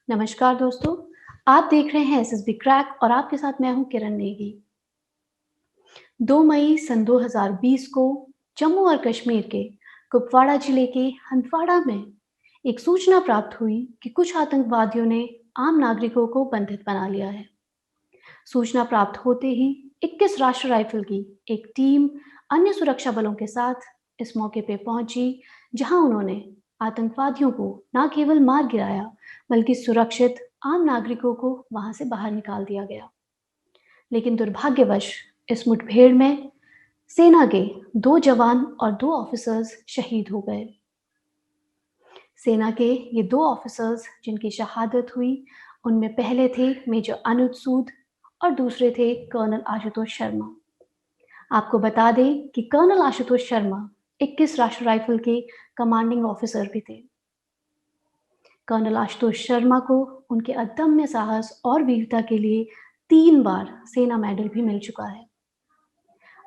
नमस्कार दोस्तों, आप देख रहे हैं एसएसबी क्रैक और आपके साथ मैं हूं किरण नेगी। 2 मई सन 2020 को जम्मू और कश्मीर के कुपवाड़ा जिले के हंदवाड़ा में एक सूचना प्राप्त हुई कि कुछ आतंकवादियों ने आम नागरिकों को बंधक बना लिया है। सूचना प्राप्त होते ही 21 राष्ट्रीय राइफल की एक टीम अन्य सुरक्षा बलों के साथ इस मौके पे पहुंची, जहां उन्होंने आतंकवादियों को न केवल मार गिराया, बल्कि सुरक्षित आम नागरिकों को वहां से बाहर निकाल दिया गया। लेकिन दुर्भाग्यवश इस मुठभेड़ में सेना के 2 जवान और 2 ऑफिसर्स शहीद हो गए। सेना के ये 2 ऑफिसर्स जिनकी शहादत हुई, उनमें पहले थे मेजर अनुज सूद और दूसरे थे कर्नल आशुतोष शर्मा। आपको बता दें कि कर्नल आशुतोष शर्मा 21 राष्ट्रीय राइफल के कमांडिंग ऑफिसर भी थे। कर्नल आशुतोष शर्मा को उनके अदम्य साहस और वीरता के लिए 3 बार सेना मेडल भी मिल चुका है।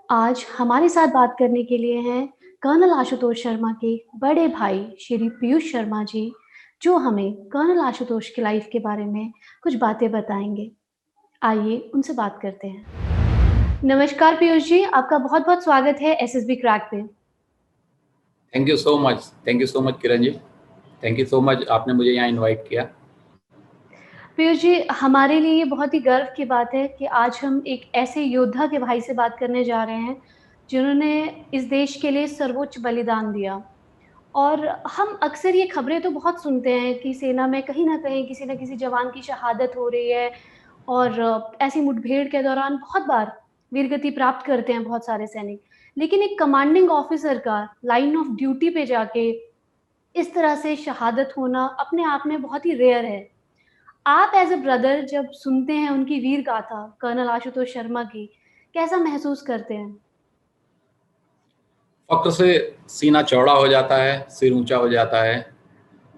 आज हमारे साथ बात करने के लिए हैं कर्नल आशुतोष शर्मा के बड़े भाई श्री पीयूष शर्मा जी, जो हमें कर्नल आशुतोष की लाइफ के बारे में कुछ बातें बताएंगे। आइए उनसे बात करते हैं। नमस्कार पीयूष जी, आपका बहुत-बहुत स्वागत है एसएसबी क्रैक पे। Thank you so much Kiran ji. Thank you so much, आपने मुझे यहाँ इनवाइट किया। पीयूष जी, हमारे लिए ये बहुत ही गर्व की बात है कि आज हम एक ऐसे योद्धा के भाई से बात करने जा रहे हैं, जिन्होंने इस देश के लिए सर्वोच्च बलिदान दिया। और हम अक्सर ये खबरें तो बहुत सुनते हैं कि सेना में कहीं न कहीं किसी न किसी जवान की शहादत हो रही है और ऐसी मुठभेड़ के दौरान बहुत बार वीरगति प्राप्त करते हैं बहुत सारे सैनिक। लेकिन एक कमांडिंग ऑफिसर का लाइन ऑफ ड्यूटी पे जाके इस तरह से शहादत होना अपने आप में बहुत ही रेयर है। आप एज़ अ ब्रदर जब सुनते हैं उनकी वीर गाथा कर्नल आशुतोष शर्मा की, कैसा महसूस करते हैं? फ़ख्र से सीना चौड़ा हो जाता है, सिर ऊंचा हो जाता है,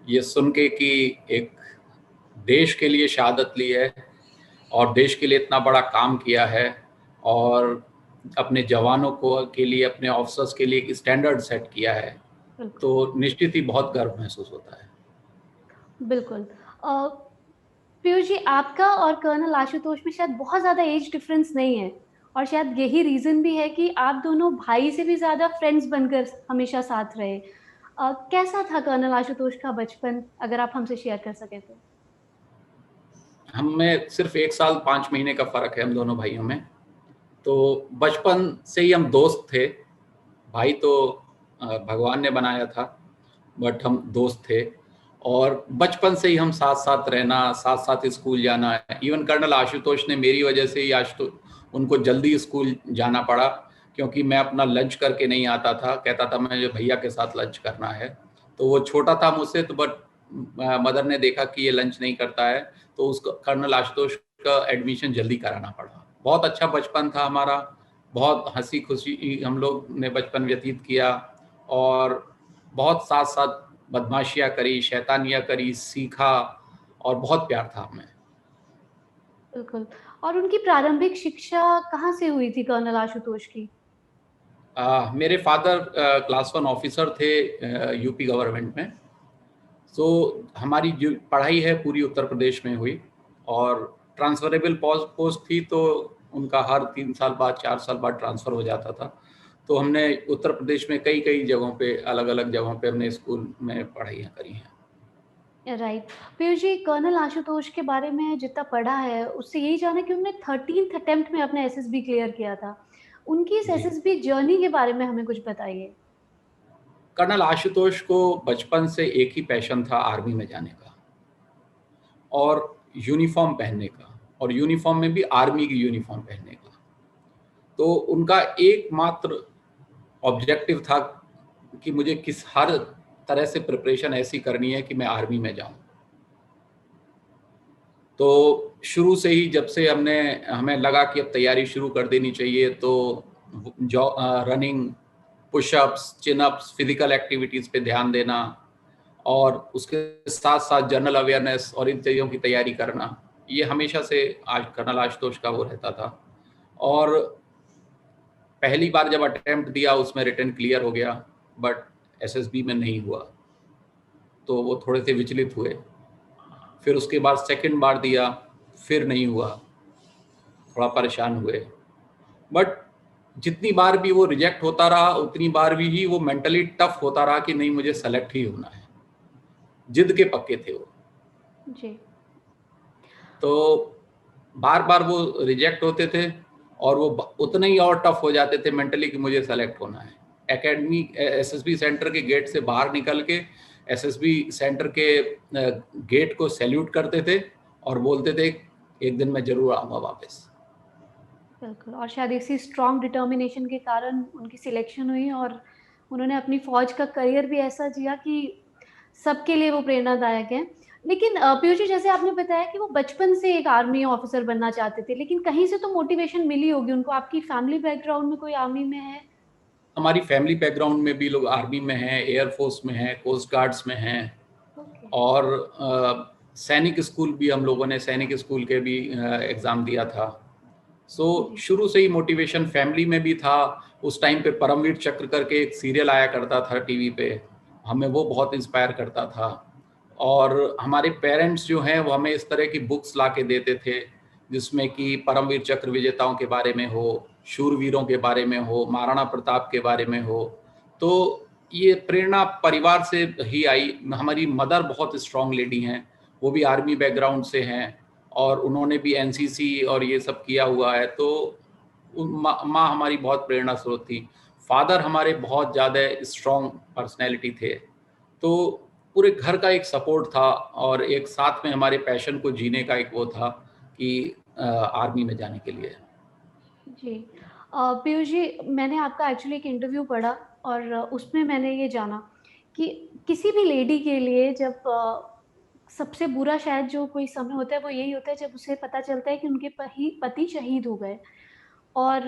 ये सुन के कि एक देश के लिए शहादत ली है और देश के लिए इतना बड़ा काम किया है और अपने जवानों को के लिए, अपने ऑफिसर्स के लिए एक स्टैंडर्ड सेट किया है, बिल्कुल, तो निश्चित ही बहुत गर्व महसूस होता है। बिल्कुल। पीयूष जी, आपका और कर्नल आशुतोष में शायद बहुत ज़्यादा एज डिफरेंस नहीं है और शायद यही रीज़न भी है कि आप दोनों भाई से भी ज़्यादा फ्रेंड्स बनकर हमेशा साथ रहे। कैसा था कर्नल आशुतोष का बचपन? अगर आप हमसे शेयर कर सकें तो? हम में सिर्फ 1 साल 5 महीने का फ़र्क है हम दोनों भाइयों में, तो बचपन से ही हम दोस्त थे। भाई तो भगवान ने बनाया था, बट हम दोस्त थे और बचपन से ही हम साथ-साथ रहना, साथ-साथ स्कूल जाना। इवन कर्नल आशुतोष ने मेरी वजह से ही उनको जल्दी स्कूल जाना पड़ा, क्योंकि मैं अपना लंच करके नहीं आता था। कहता था मुझे भैया के साथ लंच करना है। तो वो छोटा था मुझसे, तो बट मदर ने देखा कि ये लंच नहीं करता है, तो उसको कर्नल आशुतोष का एडमिशन जल्दी कराना पड़ा। बहुत अच्छा बचपन था हमारा, बहुत हँसी-खुशी हम लोग ने बचपन व्यतीत किया और बहुत साथ-साथ बदमाशियाँ करी, शैतानियाँ करी, सीखा और बहुत प्यार था हमें। बिल्कुल। और उनकी प्रारंभिक शिक्षा कहाँ से हुई थी कर्नल आशुतोष की? मेरे फादर क्लास 1 ऑफिसर थे यूपी गवर्नमेंट में। सो हमारी जो पढ़ाई है पूरी उत्तर प्रदेश में हुई और ट्रांसफरेबल पोस्ट थी, तो उनका हर 3 साल बाद 4 साल बाद ट्रांसफ़र हो जाता था। तो हमने उत्तर प्रदेश में कई-कई जगहों पे, अलग-अलग जगहों पे हमने स्कूल में पढ़ाइयाँ करी हैं। राइट। पीयूष जी, कर्नल आशुतोष के बारे में जितना पढ़ा है, उससे यही जाना कि उन्होंने 13th अटेम्प्ट में अपना एसएसबी क्लियर किया था। उनकी इस जी। एसएसबी जर्नी के बारे में हमें कुछ बताइए? कर्नल आशुतोष को बचपन से एक ही पैशन था आर्मी में जाने का और यूनिफ़ॉर्म पहनने का, और यूनिफ़ॉर्म में भी आर्मी की यूनिफ़ॉर्म पहनने का। तो उनका एकमात्र ऑब्जेक्टिव था कि मुझे किस हर तरह से प्रिपरेशन ऐसी करनी है कि मैं आर्मी में जाऊँ। तो शुरू से ही जब से हमें लगा कि अब तैयारी शुरू कर देनी चाहिए, तो running, pushups, chin-ups, physical activities पे ध्यान देना और उसके साथ-साथ जनरल अवेयरनेस और इन चीज़ों की तैयारी करना, ये हमेशा से आज कर्नल आशुतोष का वो रहता था। और पहली बार जब अटेम्प्ट दिया उसमें रिटन क्लियर हो गया, बट एसएसबी में नहीं हुआ, तो वो थोड़े से विचलित हुए। फिर उसके बाद सेकंड बार दिया, फिर नहीं हुआ, थोड़ा परेशान हुए। बट जितनी बार भी वो रिजेक्ट होता रहा, उतनी बार भी ही वो मेंटली टफ होता रहा कि नहीं, मुझे सेलेक्ट ही होना है। जिद के पक्के थे वो। जी। तो बार बार वो रिजेक्ट होते थे और वो उतने ही और टफ हो जाते थे मेंटली कि मुझे सेलेक्ट होना है। एकेडमी एसएसबी सेंटर के गेट से बाहर निकल के एसएसबी सेंटर के गेट को सैल्यूट करते थे और बोलते थे एक दिन मैं जरूर आऊँगा वापस। बिल्कुल, और शायद इसी स्ट्रॉन्ग डिटर्मिनेशन के कारण उनकी सिलेक्शन हुई और उन्होंने अपनी फ़ौज का करियर भी ऐसा जिया कि सबके लिए वो प्रेरणादायक है। लेकिन पीयूष जी, जैसे आपने बताया कि वो बचपन से एक आर्मी ऑफ़िसर बनना चाहते थे, लेकिन कहीं से तो मोटिवेशन मिली होगी उनको। आपकी फैमिली बैकग्राउंड में कोई आर्मी में है? हमारी फैमिली बैकग्राउंड में भी लोग आर्मी में हैं, एयरफोर्स में हैं, कोस्ट गार्ड्स में हैं ओके। और सैनिक स्कूल भी, हम लोगों ने सैनिक स्कूल के भी एग्ज़ाम दिया था। सो जी। शुरू से ही मोटिवेशन फैमिली में भी था। उस टाइम पे परमवीर चक्र करके एक सीरियल आया करता था टीवी पे, हमें वो बहुत इंस्पायर करता था। और हमारे पेरेंट्स जो हैं वो हमें इस तरह की बुक्स ला के देते थे जिसमें कि परमवीर चक्र विजेताओं के बारे में हो, शूरवीरों के बारे में हो, महाराणा प्रताप के बारे में हो। तो ये प्रेरणा परिवार से ही आई। हमारी मदर बहुत स्ट्रांग लेडी हैं, वो भी आर्मी बैकग्राउंड से हैं और उन्होंने भी एनसीसी और ये सब किया हुआ है। तो माँ हमारी बहुत प्रेरणा स्रोत थी। फादर हमारे बहुत ज़्यादा स्ट्रांग पर्सनैलिटी थे। तो पूरे घर का एक सपोर्ट था और एक साथ में हमारे पैशन को जीने का एक वो था कि आर्मी में जाने के लिए। जी। पीयूष जी, मैंने आपका एक्चुअली एक इंटरव्यू पढ़ा और उसमें मैंने ये जाना कि किसी भी लेडी के लिए जब सबसे बुरा शायद जो कोई समय होता है वो यही होता है जब उसे पता चलता है कि उनके पति शहीद हो गए। और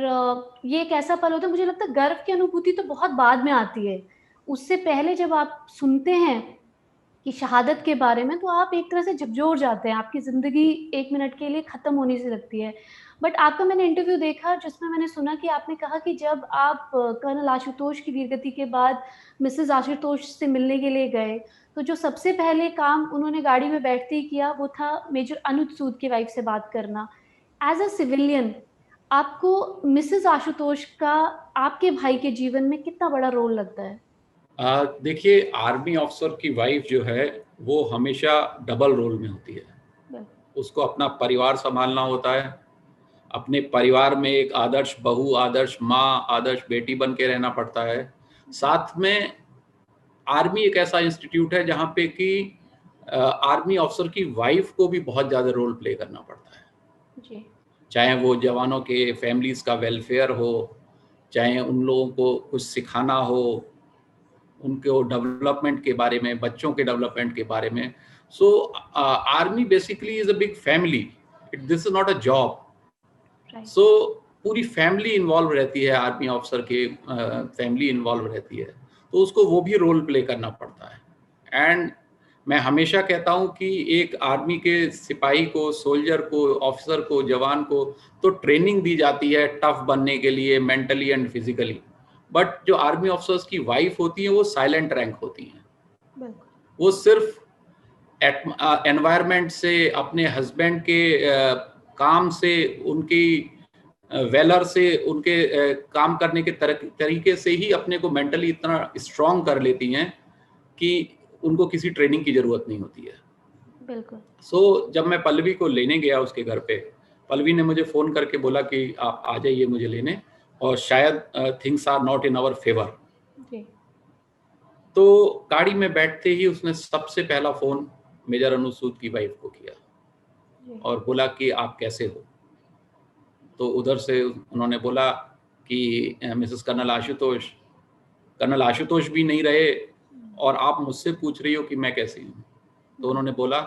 ये एक ऐसा पल होता है, मुझे लगता है गर्व की अनुभूति तो बहुत बाद में आती है। उससे पहले जब आप सुनते हैं कि शहादत के बारे में, तो आप एक तरह से झकझोर जाते हैं, आपकी ज़िंदगी 1 मिनट के लिए ख़त्म होने सी लगती है। बट आपका मैंने इंटरव्यू देखा जिसमें मैंने सुना कि आपने कहा कि जब आप कर्नल आशुतोष की वीरगति के बाद मिसेज़ आशुतोष से मिलने के लिए गए, तो जो सबसे पहले काम उन्होंने गाड़ी में बैठते ही किया वो था मेजर अनुज सूद की वाइफ़ से बात करना। एज़ अ सिविलियन आपको मिसेज़ आशुतोष का आपके भाई के जीवन में कितना बड़ा रोल लगता है? देखिए, आर्मी ऑफिसर की वाइफ जो है वो हमेशा डबल रोल में होती है। बिल्कुल। उसको अपना परिवार संभालना होता है, अपने परिवार में एक आदर्श बहू, आदर्श माँ, आदर्श बेटी बन के रहना पड़ता है। जी। साथ में आर्मी एक ऐसा इंस्टीट्यूट है जहाँ पे कि आर्मी ऑफिसर की वाइफ को भी बहुत ज़्यादा रोल प्ले करना पड़ता है। जी। चाहे वो जवानों के फैमिलीज़ का वेलफेयर हो, चाहे उन लोगों को कुछ सिखाना हो, उनको डेवलपमेंट के बारे में, बच्चों के डेवलपमेंट के बारे में। So army basically is a big family, this is not a job. Right. So पूरी फैमिली इन्वॉल्व रहती है, आर्मी ऑफिसर के फैमिली इन्वॉल्व रहती है, तो उसको वो भी रोल प्ले करना पड़ता है। एंड मैं हमेशा कहता हूँ कि एक आर्मी के सिपाही को, सोल्जर को, ऑफिसर को, जवान को तो ट्रेनिंग दी जाती है टफ बनने के लिए मेंटली एंड फिजिकली, बट जो आर्मी ऑफिसर्स की वाइफ होती हैं वो साइलेंट रैंक होती हैं। बिल्कुल। वो सिर्फ एनवायरनमेंट से, अपने हस्बैंड के काम से, उनकी वेलर से, उनके काम करने के तरीके से ही अपने को मेंटली इतना स्ट्रांग कर लेती हैं कि उनको किसी ट्रेनिंग की ज़रूरत नहीं होती है। बिल्कुल। जब मैं पल्लवी को लेने गया उसके घर पे, पल्लवी ने मुझे फ़ोन करके बोला कि आप आ जाइए मुझे लेने, और शायद things are not in our favour. जी। तो गाड़ी में बैठते ही उसने सबसे पहला फ़ोन मेजर अनुज सूद की वाइफ को किया जी। और बोला कि आप कैसे हो? तो उधर से उन्होंने बोला कि मिसेस कर्नल आशुतोष भी नहीं रहे और आप मुझसे पूछ रही हो कि मैं कैसी हूँ। तो जी। उन्होंने बोला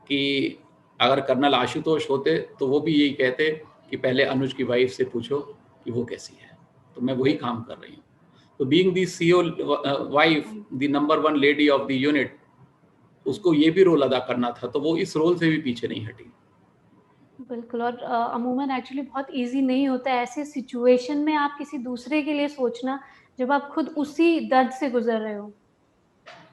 कि अगर कर्नल आशुतोष होते तो वो भी यही कहते कि पहले अनुज की वाइफ से पूछो कि वो कैसी है। तो मैं वही बिल्कुल। काम कर रही हूँ। तो being the CEO wife, the number 1 lady of the unit, उसको ये भी रोल अदा करना था, तो वो इस रोल से भी पीछे नहीं हटी। बिल्कुल। और अमूमन एक्चुअली बहुत ईज़ी नहीं होता है ऐसे सिचुएशन में आप किसी दूसरे के लिए सोचना, जब आप खुद उसी दर्द से गुज़र रहे हो।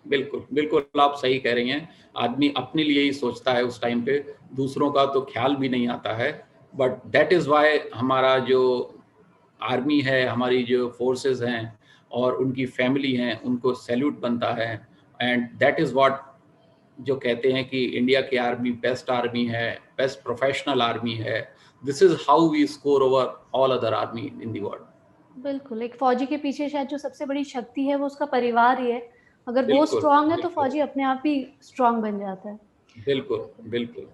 बिल्कुल, बिल्कुल आप सही कह रही हैं। आदमी अपने लिए ही सोचता है उस टाइम पे, दूसरों का तो ख़्याल भी नहीं आता है। बट दैट इज़ व्हाई हमारा जो आर्मी है, हमारी जो फ़ोर्सेस हैं और उनकी फैमिली हैं, उनको सैल्यूट बनता है। एंड दैट इज़ व्हाट जो कहते हैं कि इंडिया की आर्मी है, बेस्ट प्रोफेशनल आर्मी है। This is how we score over all other army in the world. बिल्कुल, एक फ़ौजी के पीछे शायद जो सबसे बड़ी शक्ति है वो उसका परिवार ही है। अगर वो बिल्कुल, स्ट्रॉन्ग है तो बिल्कुल, फ़ौजी अपने आप ही स्ट्रॉन्ग बन जाता है। बिल्कुल, बिल्कुल। बिल्कुल।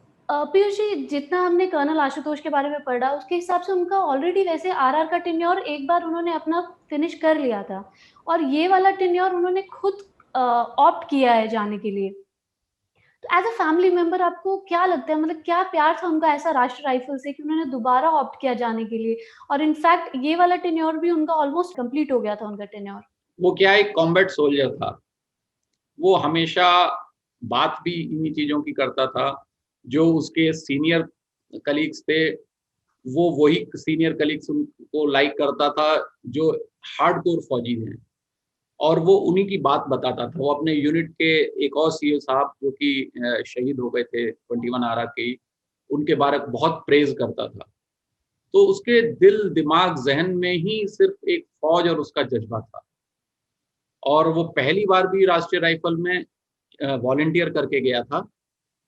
पीयूष जी, जितना हमने कर्नल आशुतोष के बारे में पढ़ा, उसके हिसाब से उनका ऑलरेडी वैसे आरआर का टेन्योर एक बार उन्होंने अपना फिनिश कर लिया था और ये वाला टेन्योर उन्होंने खुद ऑप्ट किया है जाने के लिए। तो एज़ अ फैमिली मेंबर आपको क्या लगता है, मतलब क्या प्यार था उनका ऐसा राष्ट्रीय राइफल से कि उन्होंने दोबारा ऑप्ट किया जाने के लिए? और इनफैक्ट ये वाला टेन्योर भी उनका ऑलमोस्ट कंप्लीट हो गया था उनका टेन्योर। वो क्या है, एक कॉम्बैट सोल्जर था। वो हमेशा बात भी इन्हीं चीज़ों की करता था, जो उसके सीनियर कलीग्स थे, वो वही सीनियर कलीग्स उनको लाइक करता था, जो हार्डकोर फौजी हैं। और वो उन्हीं की बात बताता था। वो अपने यूनिट के एक और सीओ साहब जो कि शहीद हो गए थे 21 आरा के ही, उनके बारे में बहुत प्रेज़ करता था। तो उसके दिल, दिमाग, ज़हन में ही सिर्फ़ एक फ़ौज और उसका जज़्बा था। और वो पहली बार भी राष्ट्रीय राइफ़ल में वॉलंटियर करके गया था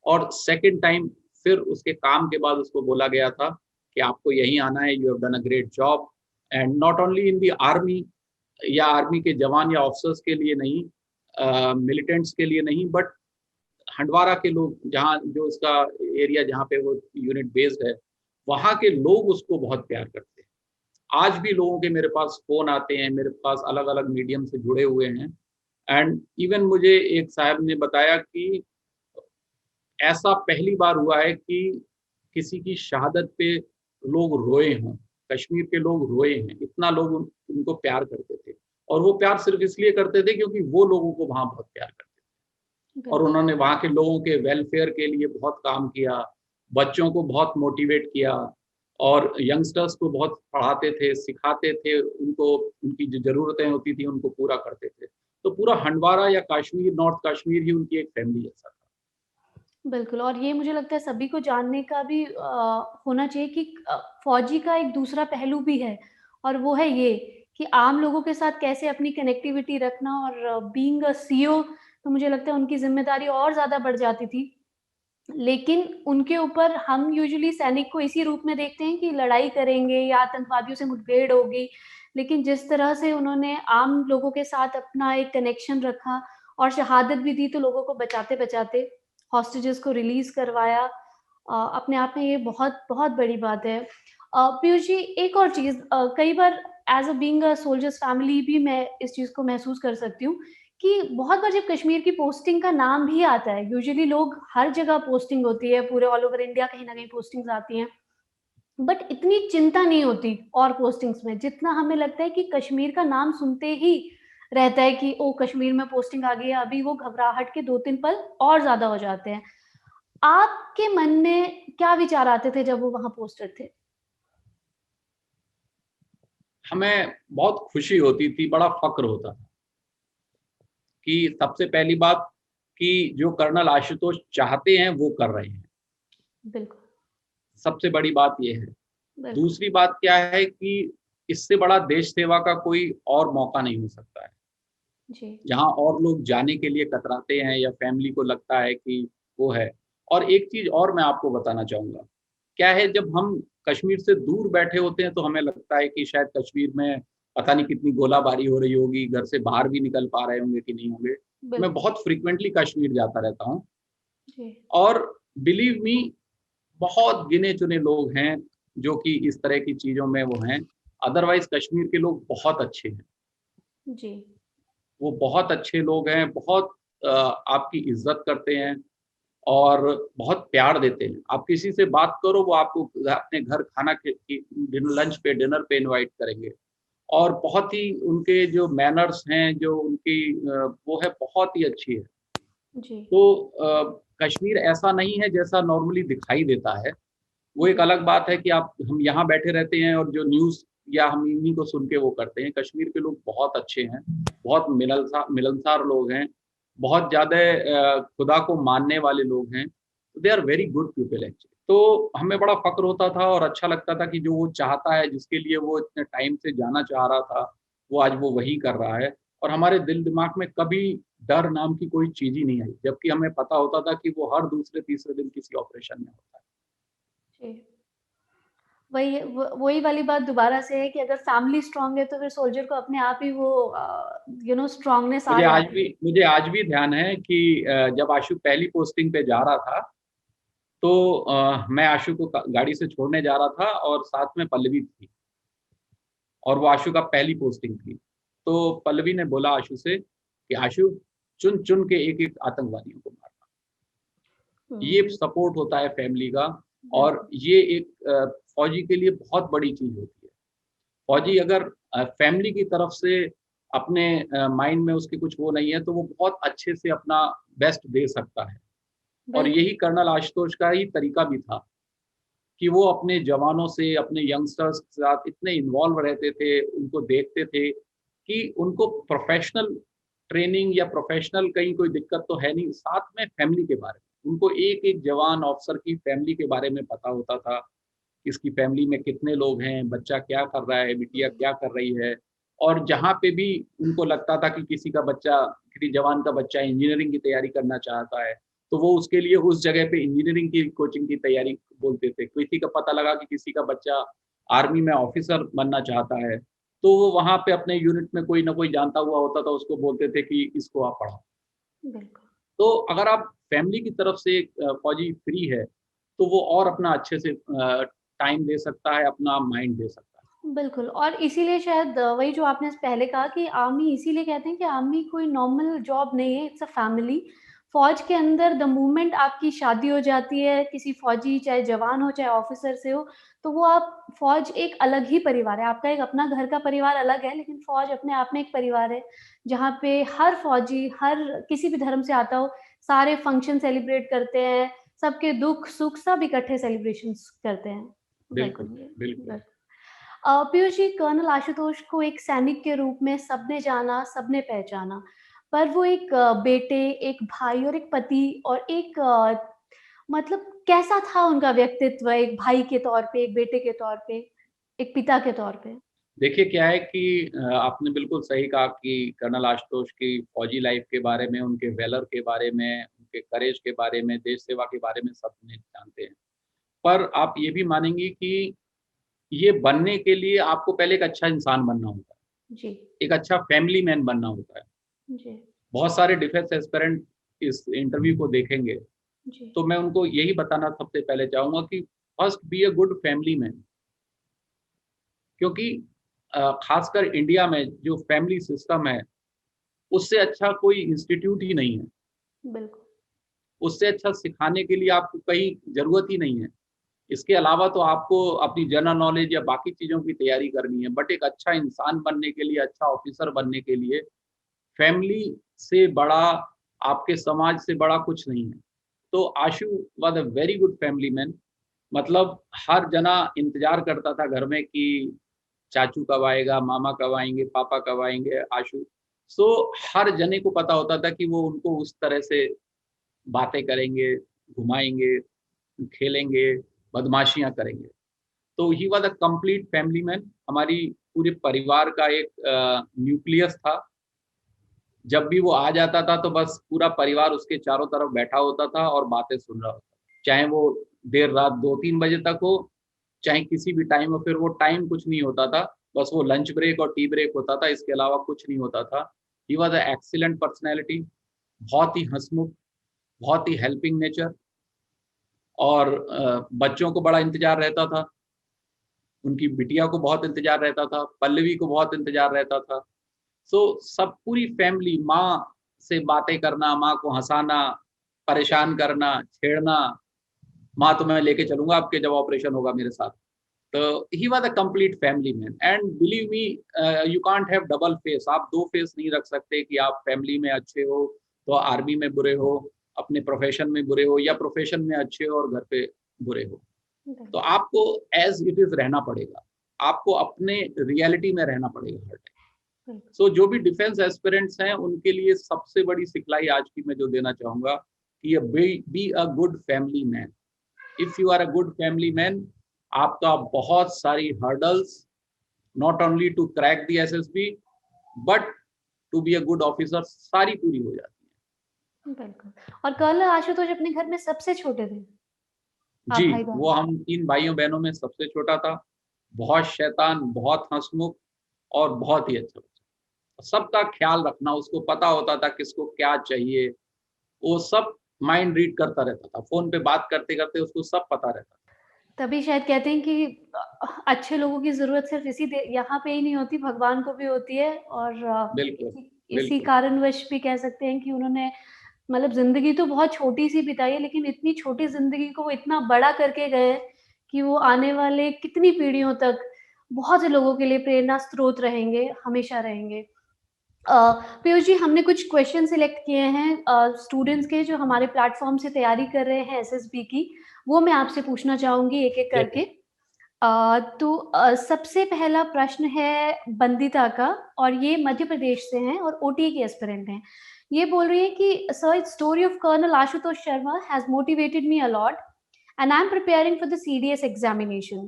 और सेकंड टाइम फिर उसके काम के बाद उसको बोला गया था कि आपको यहीं आना है, you have done a great job. And not only in the army या आर्मी के जवान या ऑफिसर्स के लिए नहीं, मिलिटेंट्स के लिए नहीं, बट हंडवारा के लोग, जहाँ जो उसका एरिया जहाँ पे वो यूनिट बेस्ड है, वहाँ के लोग उसको बहुत प्यार करते हैं। आज भी लोगों के मेरे पास फ़ोन आते हैं, मेरे पास अलग-अलग मीडियम से जुड़े हुए हैं। एंड इवन मुझे एक साहब ने बताया कि ऐसा पहली बार हुआ है कि किसी की शहादत पे लोग रोए हों, कश्मीर के लोग रोए हैं, इतना लोग उनको प्यार करते थे। और वो प्यार सिर्फ़ इसलिए करते थे क्योंकि वो लोगों को वहाँ बहुत प्यार करते थे। और बिल्कुल। उन्होंने वहाँ के लोगों के वेलफेयर के लिए बहुत काम किया, बच्चों को बहुत मोटिवेट किया और यंगस्टर्स को बहुत पढ़ाते थे, सिखाते थे, उनको उनकी जो ज़रूरतें होती थी, उनको पूरा करते थे। तो पूरा हंडवारा या कश्मीर, नॉर्थ कश्मीर ही उनकी एक फैमिली जैसा था। बिल्कुल, और ये मुझे लगता है सभी को जानने का भी होना चाहिए कि फ़ौजी का एक दूसरा पहलू भी है और वो है ये कि आम लोगों के साथ कैसे अपनी कनेक्टिविटी रखना, और बीइंग अ सीओ तो मुझे लगता है उनकी ज़िम्मेदारी और ज़्यादा बढ़ जाती थी। लेकिन उनके ऊपर हम यूजुअली सैनिक को इसी रूप में देखते हैं कि लड़ाई करेंगे या आतंकवादियों से मुठभेड़ होगी। लेकिन जिस तरह से उन्होंने आम लोगों के साथ अपना एक कनेक्शन रखा और शहादत भी दी, तो लोगों को बचाते-बचाते हॉस्टेजेस को रिलीज़ करवाया, अपने आप में ये बहुत बहुत बड़ी बात है। पीयूष जी, एक और चीज़, कई बार as a being a soldier's family भी मैं इस चीज़ को महसूस कर सकती हूँ कि बहुत बार जब कश्मीर की पोस्टिंग का नाम भी आता है, यूजुअली लोग हर जगह पोस्टिंग होती है, पूरे ऑल ओवर इंडिया कहीं न कहीं पोस्टिंग्स आती हैं, बट इतनी चिंता नहीं होती और पोस्टिंग्स में, जितना हमें लगता है कि कश्मीर का नाम सुनते ही रहता है कि ओह! कश्मीर में पोस्टिंग आ गई है, अभी वो घबराहट के 2-3 पल और ज़्यादा हो जाते हैं। आपके मन में क्या विचार आते थे जब वो वहाँ पोस्टेड थे? हमें बहुत खुशी होती थी, बड़ा फ़क्र होता था कि सबसे पहली बात कि जो कर्नल आशुतोष चाहते हैं, वो कर रहे हैं। बिल्कुल, सबसे बड़ी बात ये है। बिल्कुल। दूसरी बात क्या है कि इससे बड़ा देश सेवा का कोई और मौका नहीं हो सकता है। जी, जहाँ और लोग जाने के लिए कतराते हैं या फैमिली को लगता है कि वो है। और एक चीज़ और मैं आपको बताना चाहूँगा। क्या है, जब हम कश्मीर से दूर बैठे होते हैं तो हमें लगता है कि शायद कश्मीर में पता नहीं कितनी गोलाबारी हो रही होगी, घर से बाहर भी निकल पा रहे होंगे कि नहीं होंगे। मैं बिल्कुल। बहुत फ्रीक्वेंटली कश्मीर जाता रहता हूँ जी, और बिलीव मी, बहुत गिने-चुने लोग हैं जो कि इस तरह की चीज़ों में वो हैं। अदरवाइज़ कश्मीर के लोग बहुत अच्छे हैं। जी, वो बहुत अच्छे लोग हैं, बहुत आपकी इज़्ज़त करते हैं और बहुत प्यार देते हैं। आप किसी से बात करो, वो आपको अपने घर खाना के कि लंच पे, डिनर पे इनवाइट करेंगे। और बहुत ही उनके जो मैनर्स हैं, जो उनकी वो है, बहुत ही अच्छी है। जी, तो कश्मीर ऐसा नहीं है जैसा नॉर्मली दिखाई देता है। वो एक जी, अलग बात है कि आप हम यहाँ बैठे रहते हैं और जो न्यूज़ या हम इन्हीं को सुन के वो करते हैं। कश्मीर के लोग बहुत अच्छे हैं, बहुत मिलनसार लोग हैं बहुत ज़्यादा खुदा को मानने वाले लोग हैं, they are very good people actually. तो हमें बड़ा फ़क्र होता था और अच्छा लगता था कि जो वो चाहता है, जिसके लिए वो इतने टाइम से जाना चाह रहा था, वो आज वो वही कर रहा है। और हमारे दिल-दिमाग में कभी डर नाम की कोई चीज़ ही नहीं आई, जबकि हमें पता होता था कि वो हर दूसरे-तीसरे दिन किसी ऑपरेशन में होता है। जी। वही वाली बात दोबारा से है कि अगर फैमिली स्ट्रॉन्ग है तो फिर सोल्जर को अपने आप ही वो स्ट्रॉन्गनेस आ जाती है। मुझे आज भी ध्यान है कि जब आशु पहली पोस्टिंग पे जा रहा था, तो मैं आशु को गाड़ी से छोड़ने जा रहा था और साथ में पल्लवी थी और वो आशु का पहली पोस्टिंग थी। तो पल्लवी ने बोला आशु से कि आशु, चुन-चुन के एक-एक आतंकवादियों को मारना। ये हुँ, सपोर्ट होता है फैमिली का और बिल्कुल, ये एक फौजी के लिए बहुत बड़ी चीज़ होती है। फौजी बिल्कुल, अगर फैमिली की तरफ से अपने माइंड में उसके कुछ वो नहीं है, तो वो बहुत अच्छे से अपना बेस्ट दे सकता है। और बिल्कुल, यही कर्नल आशुतोष का ही तरीका भी था कि वो अपने जवानों से, अपने यंगस्टर्स के साथ इतने इन्वॉल्व रहते थे, उनको देखते थे कि उनको प्रोफ़ेशनल ट्रेनिंग या प्रोफ़ेशनल कहीं कोई दिक्कत तो है नहीं, साथ में फैमिली के बारे में। उनको एक-एक जवान ऑफ़िसर की फैमिली के बारे में पता होता था, इसकी फैमिली में कितने लोग हैं, बच्चा क्या कर रहा है, बिटिया हुँ, क्या कर रही है। और जहाँ पे भी उनको लगता था कि किसी का बच्चा, किसी जवान का बच्चा इंजीनियरिंग की तैयारी करना चाहता है, तो वो उसके लिए उस जगह पे इंजीनियरिंग की कोचिंग की तैयारी बोलते थे। किसी का पता लगा कि किसी का बच्चा आर्मी में ऑफिसर बनना चाहता है, तो वो वहाँ पे अपने यूनिट में कोई ना कोई जानता हुआ होता था, उसको बोलते थे कि इसको आप पढ़ाओ। बिल्कुल। तो अगर आप फैमिली की तरफ से फौजी फ्री है, तो वो और अपना अच्छे से टाइम दे सकता है, अपना माइंड दे सकता है। बिल्कुल और इसीलिए शायद वही जो आपने पहले कहा कि आर्मी इसीलिए कहते हैं कि आर्मी कोई नॉर्मल जॉब नहीं है, इट्स अ फैमिली। फ़ौज के अंदर द मोमेंट आपकी शादी हो जाती है, किसी फ़ौजी चाहे जवान हो, चाहे ऑफ़िसर से हो, तो वो आप फ़ौज एक अलग ही परिवार है। आपका एक अपना घर का परिवार अलग है, लेकिन फ़ौज अपने आप में एक परिवार है, जहाँ पे हर फ़ौजी, हर किसी भी धर्म से आता हो, सारे फंक्शन सेलिब्रेट करते हैं, सबके दुःख-सुख सब इकट्ठे सेलिब्रेशंस करते हैं। बिल्कुल, बिल्कुल, बिल्कुल। बिल्कुल। पीयूष जी, कर्नल आशुतोष को एक सैनिक के रूप में सबने जाना, सबने पहचाना। पर वो एक बेटे, एक भाई और एक पति और एक मतलब कैसा था उनका व्यक्तित्व एक भाई के तौर पे, एक बेटे के तौर पे, एक पिता के तौर पे? देखिए क्या है कि आपने बिल्कुल सही कहा कि कर्नल आशुतोष की फौजी लाइफ के बारे में, उनके वैलर के बारे में, उनके करेज के बारे में, देश सेवा के बारे में सबने जानते हैं। पर आप ये भी मानेंगी कि ये बनने के लिए आपको पहले एक अच्छा इंसान बनना होता है, जी, एक अच्छा फैमिली मैन बनना होता है। जी, बहुत सारे डिफेंस एस्पिरेंट इस इंटरव्यू को देखेंगे, जी, तो मैं उनको यही बताना सबसे पहले चाहूँगा कि first B a good family man. क्योंकि खासकर इंडिया में जो फैमिली सिस्टम है, उससे अच्छा कोई इंस्टीट्यूट ही नहीं है। बिल्कुल, उससे अच्छा सिखाने के लिए आपको कहीं ज़रूरत ही नहीं है। इसके अलावा तो आपको अपनी जनरल नॉलेज या बाकी चीज़ों की तैयारी करनी है, बट एक अच्छा इंसान बनने के लिए, अच्छा ऑफ़िसर बनने के लिए फैमिली से बड़ा, आपके समाज से बड़ा कुछ नहीं है। तो Ashu was a very good family man. मतलब हर जना इंतज़ार करता था घर में कि चाचू कब आएगा, मामा कब आएँगे, पापा कब आएँगे, आशु। सो हर जने को पता होता था कि वो उनको उस तरह से बातें करेंगे, घुमाएँगे, खेलेंगे, बदमाशियाँ करेंगे। तो he was a complete family man. हमारी पूरे परिवार का एक न्यूक्लियस था। जब भी वो आ जाता था तो बस पूरा परिवार उसके चारों तरफ बैठा होता था और बातें सुन रहा होता। चाहे वो देर रात 2-3 बजे तक हो, चाहे किसी भी टाइम हो, फिर वो टाइम कुछ नहीं होता था। बस वो लंच ब्रेक और टी ब्रेक होता था, इसके अलावा कुछ नहीं होता था। He was a excellent personality, बहुत ही हँसमुख, बहुत ही हेल्पिंग नेचर और बच्चों को बड़ा इंतज़ार रहता था। उनकी बिटिया को बहुत इंतज़ार रहता था, पल्लवी को बहुत इंतज़ार रहता था। सो सब पूरी फैमिली, माँ से बातें करना, माँ को हँसाना, परेशान करना, छेड़ना, माँ तुम्हें लेके चलूँगा आपके जब ऑपरेशन होगा मेरे साथ। तो he was a complete family man and believe me you can't have double face. आप 2 फेस नहीं रख सकते कि आप फैमिली में अच्छे हो, तो आर्मी में बुरे हो, अपने प्रोफ़ेशन में बुरे हो या प्रोफ़ेशन में अच्छे हो और घर पे बुरे हो। तो बिल्कुल। आपको एज़ इट इज़ रहना पड़ेगा। आपको अपने रियलिटी में रहना पड़ेगा हर टाइम। सो जो भी डिफेंस एस्पिरेंट्स हैं उनके लिए सबसे बड़ी सिखलाई आज की मैं जो देना चाहूंगा कि be a good family man. If you are a good family man, आपका बहुत सारी hurdles not only to crack the SSB but to be a good officer सारी पूरी हो जाती है। बिल्कुल। और कर्नल आशुतोष अपने घर में सबसे छोटे थे? आप जी, भाई वो बहन? हम 3 भाइयों बहनों में सबसे छोटा था। बहुत शैतान, बहुत हंसमुख और बहुत ही अच्छा बच्चा। सबका ख्याल रखना, उसको पता होता था किसको क्या चाहिए, वो सब माइंड रीड करता रहता था। फ़ोन पे बात करते-करते उसको सब पता रहता था। तभी शायद कहते हैं कि अच्छे लोगों की ज़रूरत सिर्फ़ यहाँ पे ही नहीं होती, भगवान को भी होती है। और बिल्कुल, इसी इसी बिल्कुल। कारणवश भी कह सकते हैं कि उन्होंने मतलब ज़िंदगी तो बहुत छोटी-सी बिताई है, लेकिन इतनी छोटी ज़िंदगी को वो इतना बड़ा करके गए हैं कि वो आने वाले कितनी पीढ़ियों तक बहुत से लोगों के लिए प्रेरणा स्रोत रहेंगे, हमेशा रहेंगे। अ, पीयूष जी, हमने कुछ क्वेश्चन सिलेक्ट किए हैं स्टूडेंट्स के, जो हमारे प्लेटफ़ॉर्म से तैयारी कर रहे हैं एसएसबी की, वो मैं आपसे पूछना चाहूँगी एक-एक ठीक है, करके। तो सबसे पहला प्रश्न है बंदिता का, और ये मध्य प्रदेश से हैं और ओटीए की एस्पिरेंट हैं। ये बोल रही हैं कि sir, story of colonel Ashutosh Sharma has motivated me a lot and I'm preparing for the CDS examination.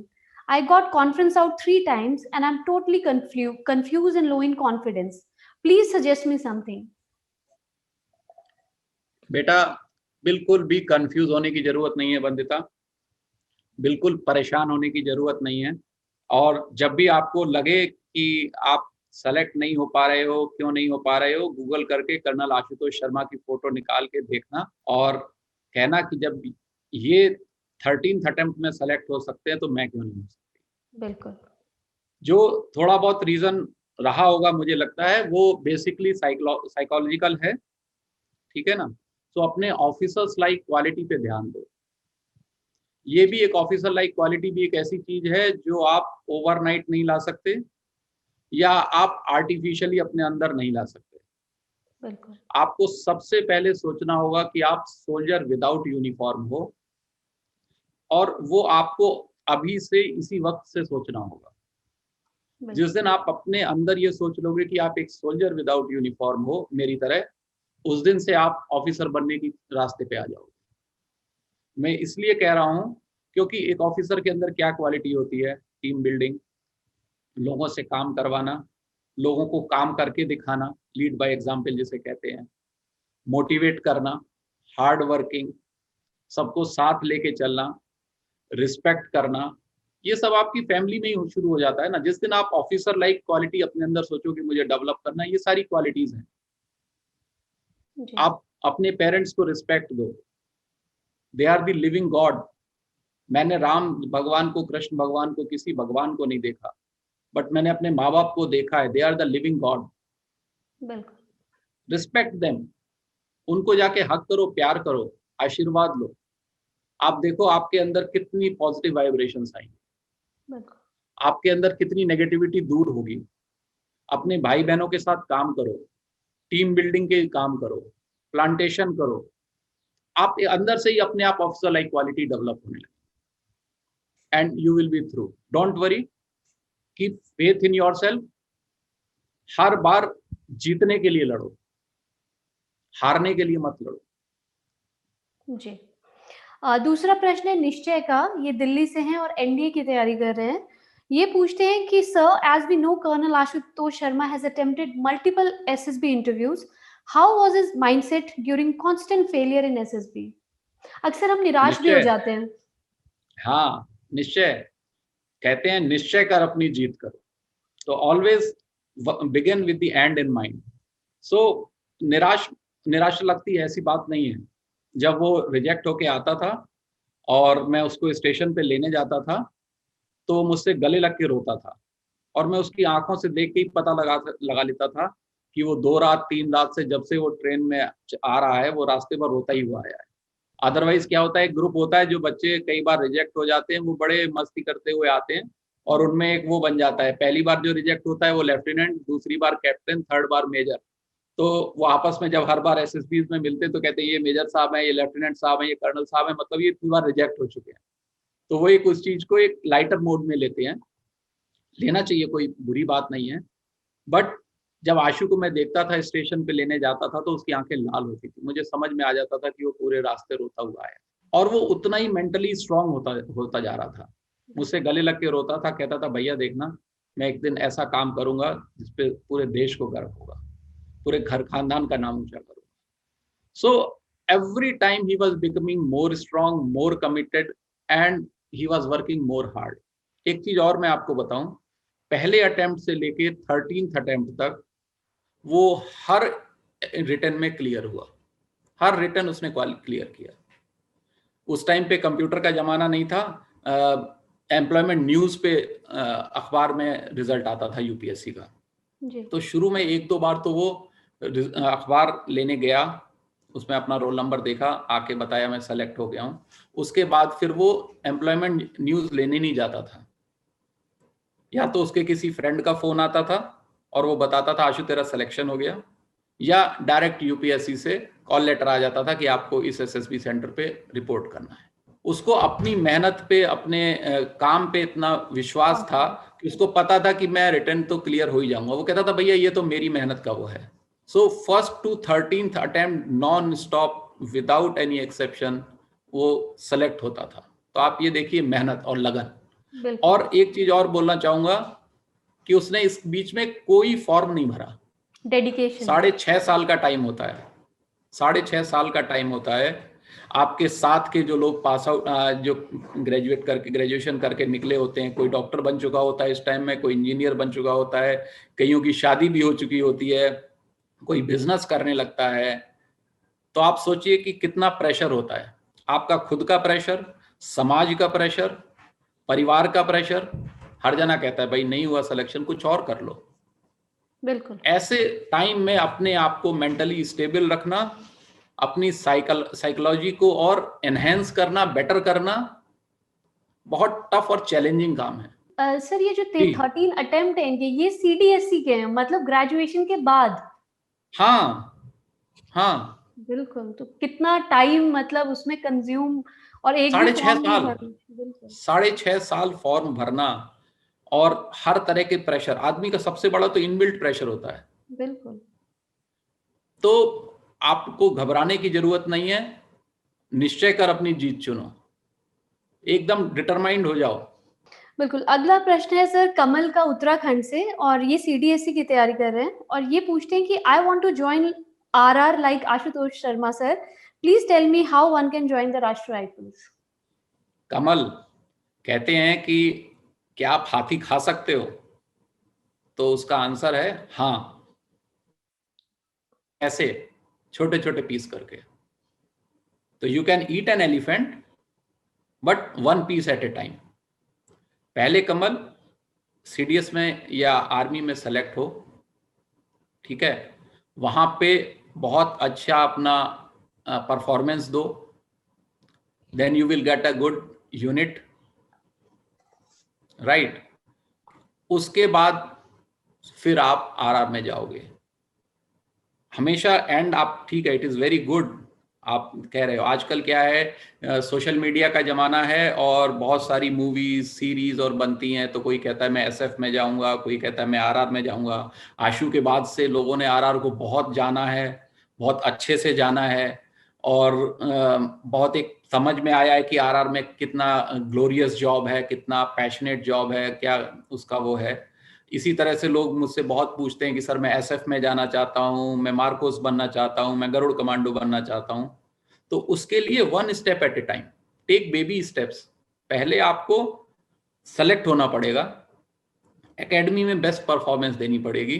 I got conference out 3 times and I'm totally confused and low in confidence. Please suggest me something. बेटा बिल्कुल भी confuse होने की ज़रूरत नहीं है बंदिता, बिल्कुल परेशान होने की ज़रूरत नहीं है। और जब भी आपको लगे कि आप सेलेक्ट नहीं हो पा रहे हो, क्यों नहीं हो पा रहे हो, गूगल करके कर्नल आशुतोष शर्मा की फ़ोटो निकाल के देखना और कहना कि जब ये 13th अटेम्प्ट में सेलेक्ट हो सकते हैं, तो मैं क्यों नहीं हो सकती। बिल्कुल। जो थोड़ा बहुत रीज़न रहा होगा मुझे लगता है, वो बेसिकली साइकोलॉजिकल है, ठीक है ना? तो अपने ऑफिसर्स लाइक क्वालिटी पे ध्यान दो। ये भी एक ऑफिसर लाइक क्वालिटी भी एक ऐसी चीज़ है जो आप ओवरनाइट नहीं ला सकते या आप आर्टिफिशियली अपने अंदर नहीं ला सकते। बिल्कुल। आपको सबसे पहले सोचना होगा कि आप सोल्जर विदाउट यूनिफ़ॉर्म हो और वो आपको अभी से इसी वक़्त से सोचना होगा। जिस बिल्कुल। दिन आप अपने अंदर ये सोच लोगे कि आप एक सोल्जर विदाउट यूनिफ़ॉर्म हो मेरी तरह, उस दिन से आप ऑफिसर बनने की रास्ते पे आ जाओगे। मैं इसलिए कह रहा हूँ क्योंकि एक ऑफिसर के अंदर क्या क्वालिटी होती है? टीम बिल्डिंग, लोगों से काम करवाना, लोगों को काम करके दिखाना, लीड बाय एग्जाम्पल जिसे कहते हैं, मोटिवेट करना, हार्ड वर्किंग, सबको साथ लेके चलना, रिस्पेक्ट करना, ये सब आपकी फैमिली में ही शुरू हो जाता है ना। जिस दिन आप ऑफिसर लाइक क्वालिटी अपने अंदर सोचोगे मुझे डेवलप करना है, ये सारी क्वालिटीज़ हैं। जी। आप अपने पेरेंट्स को रिस्पेक्ट दो, they are the living god. मैंने राम भगवान को, कृष्ण भगवान को, किसी भगवान को नहीं देखा, बट मैंने अपने माँ-बाप को देखा है, they are the living god. बिल्कुल। रिस्पेक्ट देम, उनको जाके हग करो, प्यार करो, आशीर्वाद लो। आप देखो आपके अंदर कितनी पॉजिटिव वाइब्रेशंस आएँगी, बिल्कुल। आपके अंदर कितनी नेगेटिविटी दूर होगी। अपने भाई-बहनों के साथ काम करो, टीम बिल्डिंग के काम करो, प्लांटेशन करो। आप अंदर से ही अपने आप ऑफिसर लाइक क्वालिटी डेवलप होने लगेगी and you will be through. Don't worry, keep faith in yourself. हर बार जीतने के लिए लड़ो, हारने के लिए मत लड़ो। जी। दूसरा प्रश्न है निश्चय का, ये दिल्ली से हैं और एनडीए की तैयारी कर रहे हैं। ये पूछते हैं कि sir, as we know colonel Ashutosh Sharma has attempted multiple SSB interviews, how was his mindset during constant failure in SSB? अक्सर हम निराश भी हो निश्चय, जाते हैं। हाँ, निश्चय। कहते हैं निश्चय कर अपनी जीत करो। तो always begin with the end in mind. So निराश निराशा लगती है ऐसी बात नहीं है। जब वो रिजेक्ट होके आता था और मैं उसको स्टेशन पे लेने जाता था, तो मुझसे गले लग के रोता था और मैं उसकी आँखों से देख के ही पता लगा लेता था कि वो 2 रात 3 रात से जब से वो ट्रेन में आ रहा है, वो रास्ते पर रोता ही हुआ आया है। अदरवाइज़ क्या होता है, एक ग्रुप होता है जो बच्चे कई बार रिजेक्ट हो जाते हैं, वो बड़े मस्ती करते हुए आते हैं और उनमें एक वो बन जाता है, पहली बार जो रिजेक्ट होता है वो लेफ्टिनेंट, दूसरी बार कैप्टन, थर्ड बार मेजर। तो वो आपस में जब हर बार एसएसबीज़ में मिलते हैं तो कहते हैं ये मेजर साहब हैं, ये लेफ्टिनेंट साहब हैं, ये कर्नल साहब हैं, मतलब ये इतनी बार रिजेक्ट हो चुके हैं। तो वो एक उस चीज़ को एक लाइटर मोड में लेते हैं। लेना चाहिए, कोई बुरी बात नहीं है, बट जब आशु को मैं देखता था स्टेशन पे लेने जाता था तो उसकी आंखें लाल होती थी, मुझे समझ में आ जाता था कि वो पूरे रास्ते रोता हुआ है, और वो उतना ही मेंटली स्ट्रांग होता जा रहा था। मुझसे गले लग के रोता था, कहता था भैया देखना मैं एक दिन ऐसा काम करूंगा जिसपे पूरे देश को गर्व होगा, पूरे घर खानदान का नाम ऊंचा करूंगा। सो every time he was becoming more strong, more committed, and he was working more hard. एक चीज और मैं आपको बताऊं, पहले अटेम्प्ट से लेके 13th अटेम्प्ट तक वो हर रिटर्न में क्लियर हुआ, हर रिटर्न उसने क्लियर किया। उस टाइम पे कंप्यूटर का जमाना नहीं था, एम्प्लॉयमेंट न्यूज पे अखबार में रिजल्ट आता था यूपीएससी का। तो शुरू में एक दो बार तो वो अखबार लेने गया, उसमें अपना रोल नंबर देखा, आके बताया मैं सेलेक्ट हो गया हूँ। उसके बाद फिर वो एम्प्लॉयमेंट न्यूज लेने नहीं जाता था, या तो उसके किसी फ्रेंड का फोन आता था और वो बताता था आशु तेरा सिलेक्शन हो गया, या डायरेक्ट यूपीएससी से कॉल लेटर आ जाता था कि आपको इस एसएसबी सेंटर पे रिपोर्ट करना है। उसको अपनी मेहनत पे, अपने काम पे इतना विश्वास था कि उसको पता था कि मैं रिटर्न तो क्लियर हो ही जाऊंगा। वो कहता था भैया ये तो मेरी मेहनत का वो है। So first to 13th attempt non stop without any exception वो सेलेक्ट होता था। तो आप ये देखिए मेहनत और लगन। और एक चीज और बोलना चाहूंगा कि उसने इस बीच में कोई फॉर्म नहीं भरा। डेडिकेशन। 6.5 साल का टाइम होता है, 6.5 साल का टाइम होता है। आपके साथ के जो लोग पास आउट, जो ग्रेजुएशन करके निकले होते हैं, कोई डॉक्टर बन चुका होता है इस टाइम में, कोई इंजीनियर बन चुका होता है, कईयों की शादी भी हो चुकी होती है, कोई बिजनेस करने लगता है। तो आप सोचिए कि कितना प्रेशर होता है, आपका खुद का प्रेशर, समाज का प्रेशर, परिवार का प्रेशर। हर जना कहता है भाई नहीं हुआ सिलेक्शन, कुछ और कर लो। बिल्कुल। ऐसे टाइम में अपने आप को मेंटली स्टेबल रखना, अपनी साइकोलॉजी को और एनहेंस करना, बेटर करना, बहुत टफ और चैलेंजिंग काम है। सर ये जो 13 अटेम्प्ट हैं ये सीडीएसई के हैं, मतलब ग्रेजुएशन के बाद? हाँ हाँ बिल्कुल। तो कितना टाइम मतलब उसमें कंज्यूम, और एक भी 6.5 फॉर्म नहीं साल, भरना। 6.5 साल फॉर्म भरना, और हर तरह के प्रेशर। आदमी का सबसे बड़ा तो इनबिल्ट प्रेशर होता है। बिल्कुल। तो आपको घबराने की जरूरत नहीं है, निश्चय कर अपनी जीत चुनो, एकदम डिटरमाइंड हो जाओ। बिल्कुल। अगला प्रश्न है सर कमल का उत्तराखंड से, और ये सीडीएसई की तैयारी कर रहे हैं, और ये पूछते हैं कि I want to join RR like Ashutosh Sharma sir, please tell me how one can join the Rashtriya rifles. Kamal, कहते हैं कि क्या आप हाथी खा सकते हो? तो उसका आंसर है हाँ। ऐसे छोटे छोटे पीस करके। तो you can eat an elephant but 1 piece at a time. पहले कमल सीडीएस में या आर्मी में सेलेक्ट हो, ठीक है, वहां पे बहुत अच्छा अपना परफॉर्मेंस दो, then you will get a good unit, right. उसके बाद फिर आप आरआर में जाओगे। हमेशा एंड आप, ठीक है, इट इज़ वेरी गुड, आप कह रहे हो आजकल क्या है, सोशल मीडिया का ज़माना है और बहुत सारी मूवीज सीरीज और बनती हैं। तो कोई कहता है मैं एसएफ में जाऊंगा, कोई कहता है मैं आरआर में जाऊंगा। आशु के बाद से लोगों ने आरआर को बहुत जाना है, बहुत अच्छे से जाना है, और बहुत एक समझ में आया है कि आरआर में कितना ग्लोरियस जॉब है, कितना पैशनेट जॉब है, क्या उसका वो है। इसी तरह से लोग मुझसे बहुत पूछते हैं कि सर मैं एसएफ में जाना चाहता हूँ, मैं मार्कोस बनना चाहता हूँ, मैं गरुड़ कमांडो बनना चाहता हूँ। तो उसके लिए 1 step at a time, take baby steps. पहले आपको सेलेक्ट होना पड़ेगा, एकेडमी में बेस्ट परफॉर्मेंस देनी पड़ेगी,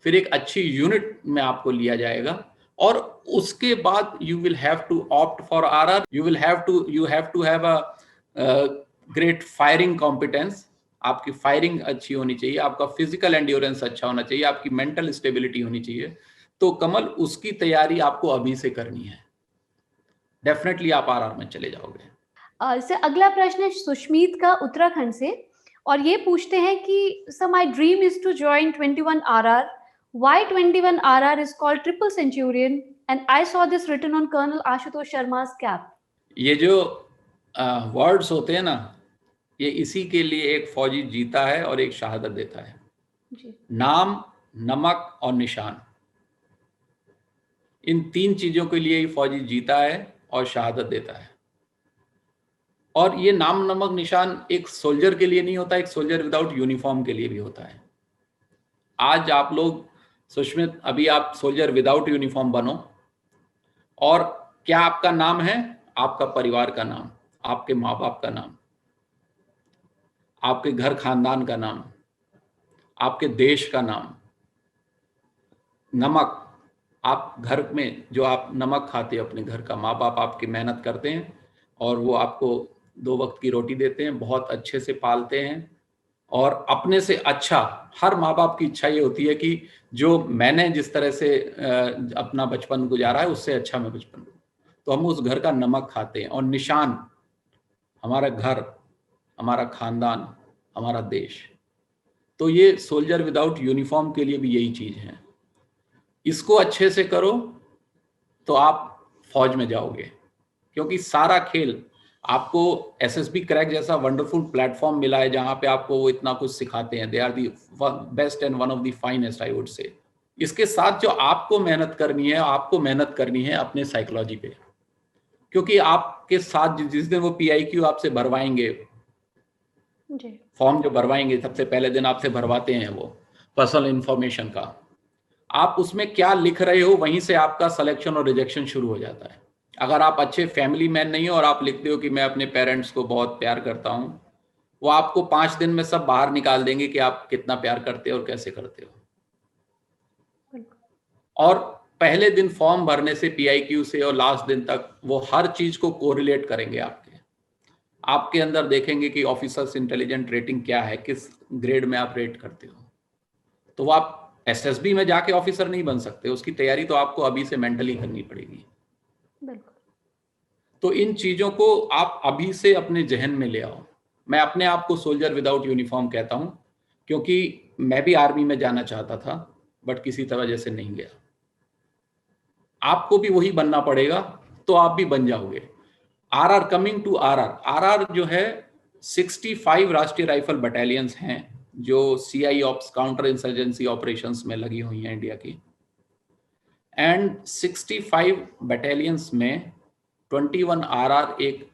फिर एक अच्छी यूनिट में आपको लिया जाएगा, और उसके बाद you will have to opt for RR. You have to have a great firing competence. आपकी फायरिंग अच्छी होनी चाहिए, आपका फिजिकल एंड्योरेंस अच्छा होना चाहिए, आपकी मेंटल स्टेबिलिटी होनी चाहिए। तो कमल, उसकी तैयारी आपको अभी से करनी है, डेफिनेटली आप आरआर में चले जाओगे। सर अगला प्रश्न है सुष्मीत का उत्तराखंड से, और ये पूछते हैं कि sir my dream is to join 21 RR, why 21 RR is called triple centurion, and I saw this written on colonel Ashutosh Sharma's cap. ये जो वर्ड्स होते हैं ना, ये इसी के लिए एक फौजी जीता है और एक शहादत देता है। जी। नाम नमक और निशान, इन 3 चीजों के लिए ही फौजी जीता है और शहादत देता है। और ये नाम नमक निशान एक सोल्जर के लिए नहीं होता, एक सोल्जर विदाउट यूनिफॉर्म के लिए भी होता है। आज आप लोग सुष्मित, अभी आप सोल्जर विदाउट यूनिफॉर्म बनो, और क्या आपका नाम है? आपका परिवार का नाम, आपके माँ बाप का नाम, आपके घर खानदान का नाम, आपके देश का नाम। नमक, आप घर में जो आप नमक खाते हो अपने घर का, माँ बाप आपकी मेहनत करते हैं और वो आपको 2 वक्त की रोटी देते हैं, बहुत अच्छे से पालते हैं, और अपने से अच्छा, हर माँ बाप की इच्छा ये होती है कि जो मैंने जिस तरह से अपना बचपन गुजारा है उससे अच्छा मैं बचपन, तो हम उस घर का नमक खाते हैं। और निशान, हमारा घर, हमारा खानदान, हमारा देश। तो ये सोल्जर विदाउट यूनिफॉर्म के लिए भी यही चीज है। इसको अच्छे से करो तो आप फौज में जाओगे, क्योंकि सारा खेल आपको एसएसबी क्रैक जैसा वंडरफुल प्लेटफॉर्म मिला है जहां पे आपको वो इतना कुछ सिखाते हैं। They are the best and one of the finest, I would say. इसके साथ जो आपको मेहनत करनी है, आपको मेहनत करनी है अपने साइकोलॉजी पे, क्योंकि आपके साथ जिस दिन वो पीआईक्यू आपसे भरवाएंगे, फॉर्म जो भरवाएंगे सबसे पहले दिन आपसे भरवाते हैं वो पर्सनल इंफॉर्मेशन का, आप उसमें क्या लिख रहे हो वहीं से आपका सिलेक्शन और रिजेक्शन शुरू हो जाता है। अगर आप अच्छे फैमिली मैन नहीं हो और आप लिखते हो कि मैं अपने पेरेंट्स को बहुत प्यार करता हूं, वो आपको 5 दिन में सब बाहर निकाल देंगे कि आप कितना प्यार करते हो और कैसे करते हो। और पहले दिन फॉर्म भरने से पीआईक्यू से और लास्ट दिन तक वो हर चीज को कोरिलेट करेंगे आपके अंदर देखेंगे कि ऑफिसर्स इंटेलिजेंट रेटिंग क्या है, किस ग्रेड में आप रेट करते हो। तो वो आप एसएसबी में जाके ऑफिसर नहीं बन सकते, उसकी तैयारी तो आपको अभी से मेंटली करनी पड़ेगी। बिल्कुल। तो इन चीजों को आप अभी से अपने जहन में ले आओ। मैं अपने आप को सोल्जर विदाउट यूनिफॉर्म कहता हूं, क्योंकि मैं भी आर्मी में जाना चाहता था बट किसी वजह से नहीं गया। आपको भी वही बनना पड़ेगा तो आप भी बन जाओगे। RR, coming to RR, RR जो है 65 राष्ट्रीय राइफल बटालियंस हैं जो CI ops, counter insurgency operations में लगी हुई हैं इंडिया की। एंड 65 बटालियंस में 21 आरआर एक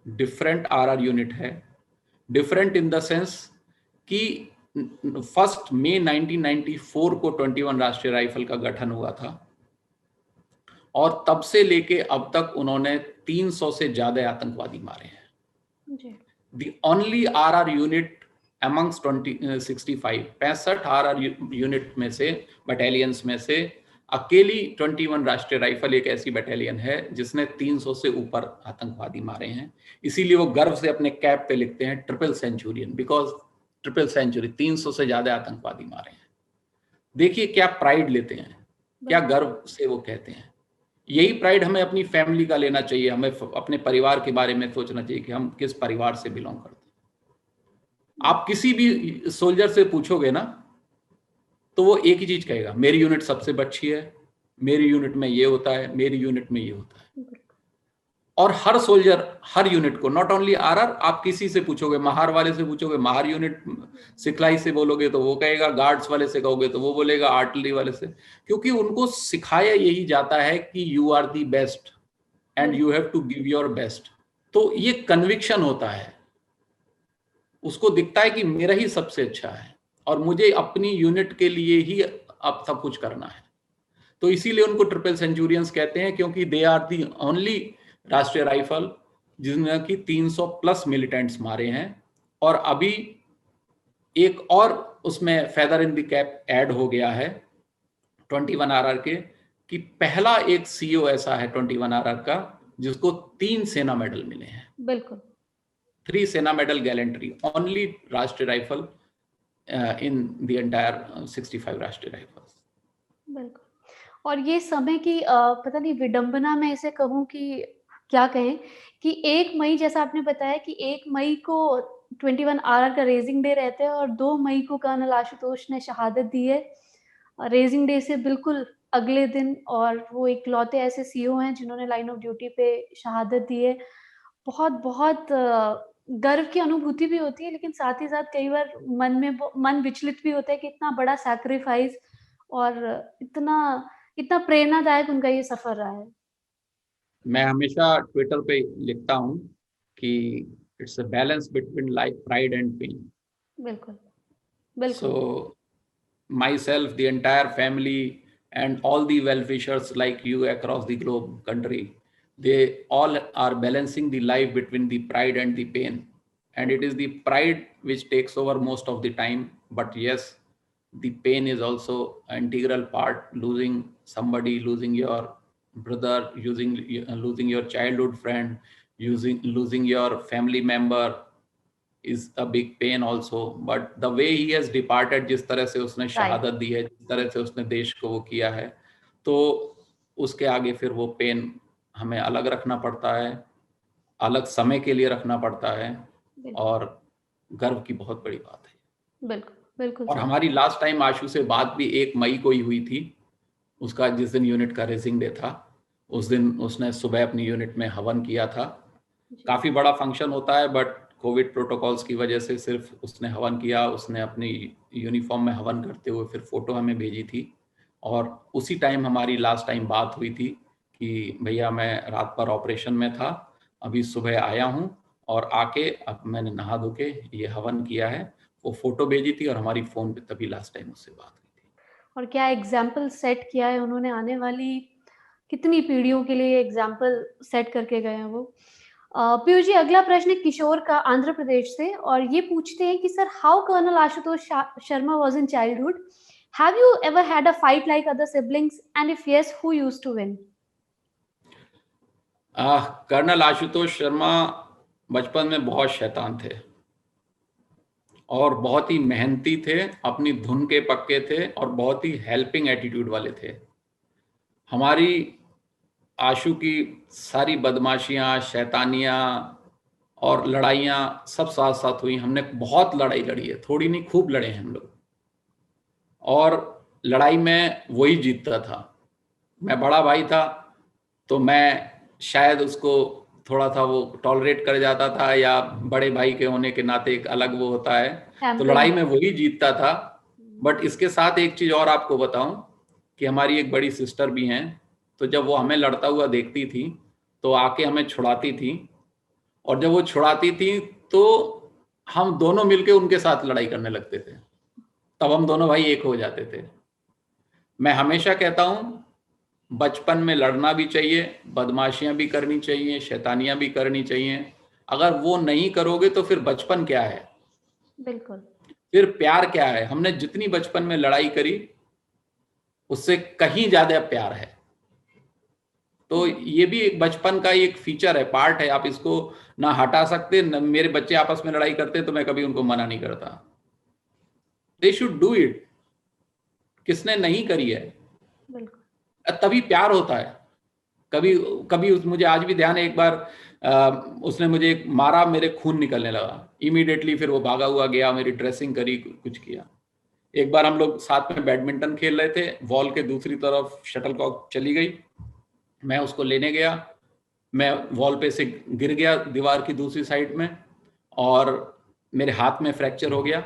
डिफरेंट आरआर यूनिट है। डिफरेंट इन द सेंस कि 1 मई 1994 को 21 राष्ट्रीय राइफल का गठन हुआ था, और तब से लेके अब तक उन्होंने 300 से ज्यादा आतंकवादी मारे हैं। The only RR unit amongst 65 RR unit में से, बटालियंस में से अकेली 21 राष्ट्रीय राइफल एक ऐसी बटालियन है जिसने 300 से ऊपर आतंकवादी मारे हैं। इसीलिए वो गर्व से अपने कैप पे लिखते हैं triple centurion, because triple century, 300 से ज्यादा आतंकवादी मारे हैं। देखिए क्या प्राइड लेते हैं, क्या गर्व से वो कहते हैं। यही प्राइड हमें अपनी फैमिली का लेना चाहिए, हमें अपने परिवार के बारे में सोचना चाहिए कि हम किस परिवार से बिलोंग करते हैं। आप किसी भी सोल्जर से पूछोगे ना तो वो एक ही चीज कहेगा, मेरी यूनिट सबसे अच्छी है, मेरी यूनिट में ये होता है, मेरी यूनिट में ये होता है। और हर सोल्जर, हर यूनिट को, नॉट ओनली आरआर, आप किसी से पूछोगे, महार वाले से पूछोगे, महार यूनिट सिखलाई से बोलोगे तो वो कहेगा, गार्ड्स वाले से कहोगे तो वो बोलेगा, आर्टिलरी वाले से, क्योंकि उनको सिखाया यही जाता है कि you are the best and you have to give your best. तो ये कन्विक्शन होता है, उसको दिखता है कि मेरा ही सबसे अच्छा है और मुझे अपनी यूनिट के लिए ही अब सब कुछ करना है। तो इसीलिए उनको ट्रिपल सेंचुरियंस कहते हैं, क्योंकि दे आर दी ओनली राष्ट्रीय राइफल जिसने कि 300 प्लस मिलिटेंट्स मारे हैं। और अभी एक और उसमें feather in the cap add हो गया है 21 आरआर के, कि पहला एक सीईओ ऐसा है 21 आरआर का जिसको 3 सेना मेडल मिले हैं। बिल्कुल, 3 सेना मेडल गैलेंट्री, ओनली राष्ट्रीय राइफल इन द एंटायर 65 राष्ट्रीय राइफल्स। बिल्कुल। और ये समय की पता नहीं विडंबना मैं इसे कहूँ कि क्या कहें, कि 1 मई, जैसा आपने बताया कि 1 मई को 21 आरआर का रेज़िंग डे रहता है और 2 मई को कर्नल आशुतोष ने शहादत दी है। रेज़िंग डे से बिल्कुल अगले दिन, और वो इकलौते ऐसे सीईओ हैं जिन्होंने लाइन ऑफ ड्यूटी पे शहादत दी है। बहुत गर्व की अनुभूति भी होती है, लेकिन साथ ही साथ कई बार मन विचलित भी होता है कि इतना बड़ा सैक्रिफाइस और इतना इतना प्रेरणादायक उनका ये सफ़र रहा है। मैं हमेशा ट्विटर पे लिखता हूँ कि it's a balance between life pride and pain. बिल्कुल, बिल्कुल। So myself, the entire family, and all the well-wishers like you across the globe country, they all are balancing the life between the pride and the pain. And it बिल्कुल, is the pride which takes over most of the time. But yes, the pain is also an integral part. Losing somebody, losing your brother, losing your childhood friend, losing your family member, is a big pain also, but the way he has departed, जिस तरह से उसने right, शहादत दी है, जिस तरह से उसने देश को वो किया है, तो उसके आगे फिर वो पेन हमें अलग रखना पड़ता है, अलग समय के लिए रखना पड़ता है, बिल्कुल, और गर्व की बहुत बड़ी बात है। बिल्कुल, बिल्कुल और सर। हमारी लास्ट टाइम आशु से बात भी 1 मई को ही हुई थी। उसका जिस दिन यूनिट का रेसिंग डे था, उस दिन उसने सुबह अपनी यूनिट में हवन किया था। जी, काफ़ी बड़ा फंक्शन होता है, बट कोविड प्रोटोकॉल्स की वजह से सिर्फ उसने हवन किया। उसने अपनी यूनिफॉर्म में हवन करते हुए फिर फोटो हमें भेजी थी, और उसी टाइम हमारी लास्ट टाइम बात हुई थी कि भैया मैं रात भर ऑपरेशन में था, अभी सुबह आया हूँ, और आके अब मैंने नहा धो के ये हवन किया है। वो फोटो भेजी थी और हमारी फ़ोन पे तभी लास्ट टाइम उससे बात हुई थी। और क्या एग्ज़ाम्पल सेट किया है उन्होंने, आने वाली कितनी पीढ़ियों के लिए एग्ज़ाम्पल सेट करके गए हैं वो। पीयूष जी, अगला प्रश्न है किशोर का, आंध्र प्रदेश से, और ये पूछते हैं कि sir, how colonel Ashutosh Sharma was in childhood? Have you ever had a fight like other siblings, and if yes, who used to win? Colonel Ashutosh Sharma बचपन में बहुत शैतान थे, और बहुत ही मेहनती थे, अपनी धुन के पक्के थे, और बहुत ही हेल्पिंग एटीट्यूड वाले थे। हमारी आशु की सारी बदमाशियाँ, शैतानियाँ और लड़ाइयाँ सब साथ-साथ हुई। हमने बहुत लड़ाई लड़ी है, थोड़ी नहीं खूब लड़े हैं हम लोग। और लड़ाई में वही जीतता था। मैं बड़ा भाई था, तो मैं शायद उसको थोड़ा-सा वो टॉलरेट कर जाता था, या बड़े भाई के होने के नाते एक अलग वो होता है, तो पैम्परिंग। लड़ाई में वही जीतता था। बट इसके साथ एक चीज़ और आपको बताऊँ कि हमारी एक बड़ी सिस्टर भी हैं, तो जब वो हमें लड़ता हुआ देखती थी, तो आके हमें छुड़ाती थी, और जब वो छुड़ाती थी, तो हम दोनों मिलके उनके साथ लड़ाई करने लगते थे। तब हम दोनों भाई एक हो जाते थे। मैं हमेशा कहता हूँ, बचपन में लड़ना भी चाहिए, बदमाशियाँ भी करनी चाहिए, शैतानियाँ भी करनी चाहिए। अगर वो नहीं करोगे तो फिर बचपन क्या है? बिल्कुल, फिर प्यार क्या है? हमने जितनी बचपन में लड़ाई करी, उससे कहीं ज़्यादा प्यार है। तो बिल्कुल, ये भी एक बचपन का ही एक फीचर है, पार्ट है, आप इसको ना हटा सकते। न मेरे बच्चे आपस में लड़ाई करते हैं, तो मैं कभी उनको मना नहीं करता। They should do it. किसने नहीं करी है? बिल्कुल, तभी प्यार होता है। कभी कभी मुझे आज भी ध्यान है, एक बार उसने मुझे मारा, मेरे खून निकलने लगा। इमीडिएटली फिर वो भागा हुआ गया, मेरी ड्रेसिंग करी, कुछ किया। एक बार हम लोग साथ में बैडमिंटन खेल रहे थे, वॉल के दूसरी तरफ शटलकॉक चली गई, मैं उसको लेने गया, मैं वॉल पे से गिर गया दीवार की दूसरी साइड में, और मेरे हाथ में फ्रैक्चर हो गया।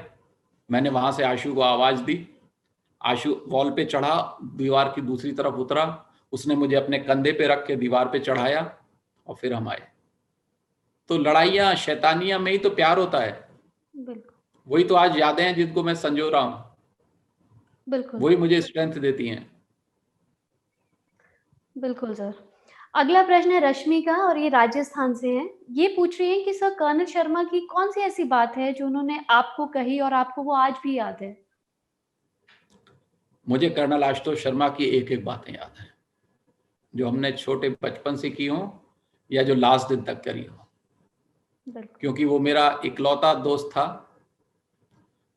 मैंने वहाँ से आशु को आवाज़ दी, आशु वॉल पे चढ़ा, दीवार की दूसरी तरफ उतरा, उसने मुझे अपने कंधे पे रख के दीवार पे चढ़ाया, और फिर हम आए। तो लड़ाइयाँ, शैतानियाँ में ही तो प्यार होता है। बिल्कुल, वही तो आज यादें हैं जिनको मैं संजो रहा हूँ, बिल्कुल, वही मुझे स्ट्रेंथ देती हैं। बिल्कुल सर। अगला प्रश्न है रश्मि का, और ये राजस्थान से है। ये पूछ रही हैं कि सर, कर्नल शर्मा की कौन-सी ऐसी बात है जो उन्होंने आपको कही और आपको वो आज भी याद है? मुझे कर्नल आशुतोष शर्मा की एक-एक बातें याद हैं, जो हमने छोटे बचपन से की हों, या जो लास्ट दिन तक करी हों। बिल्कुल, क्योंकि वो मेरा इकलौता दोस्त था,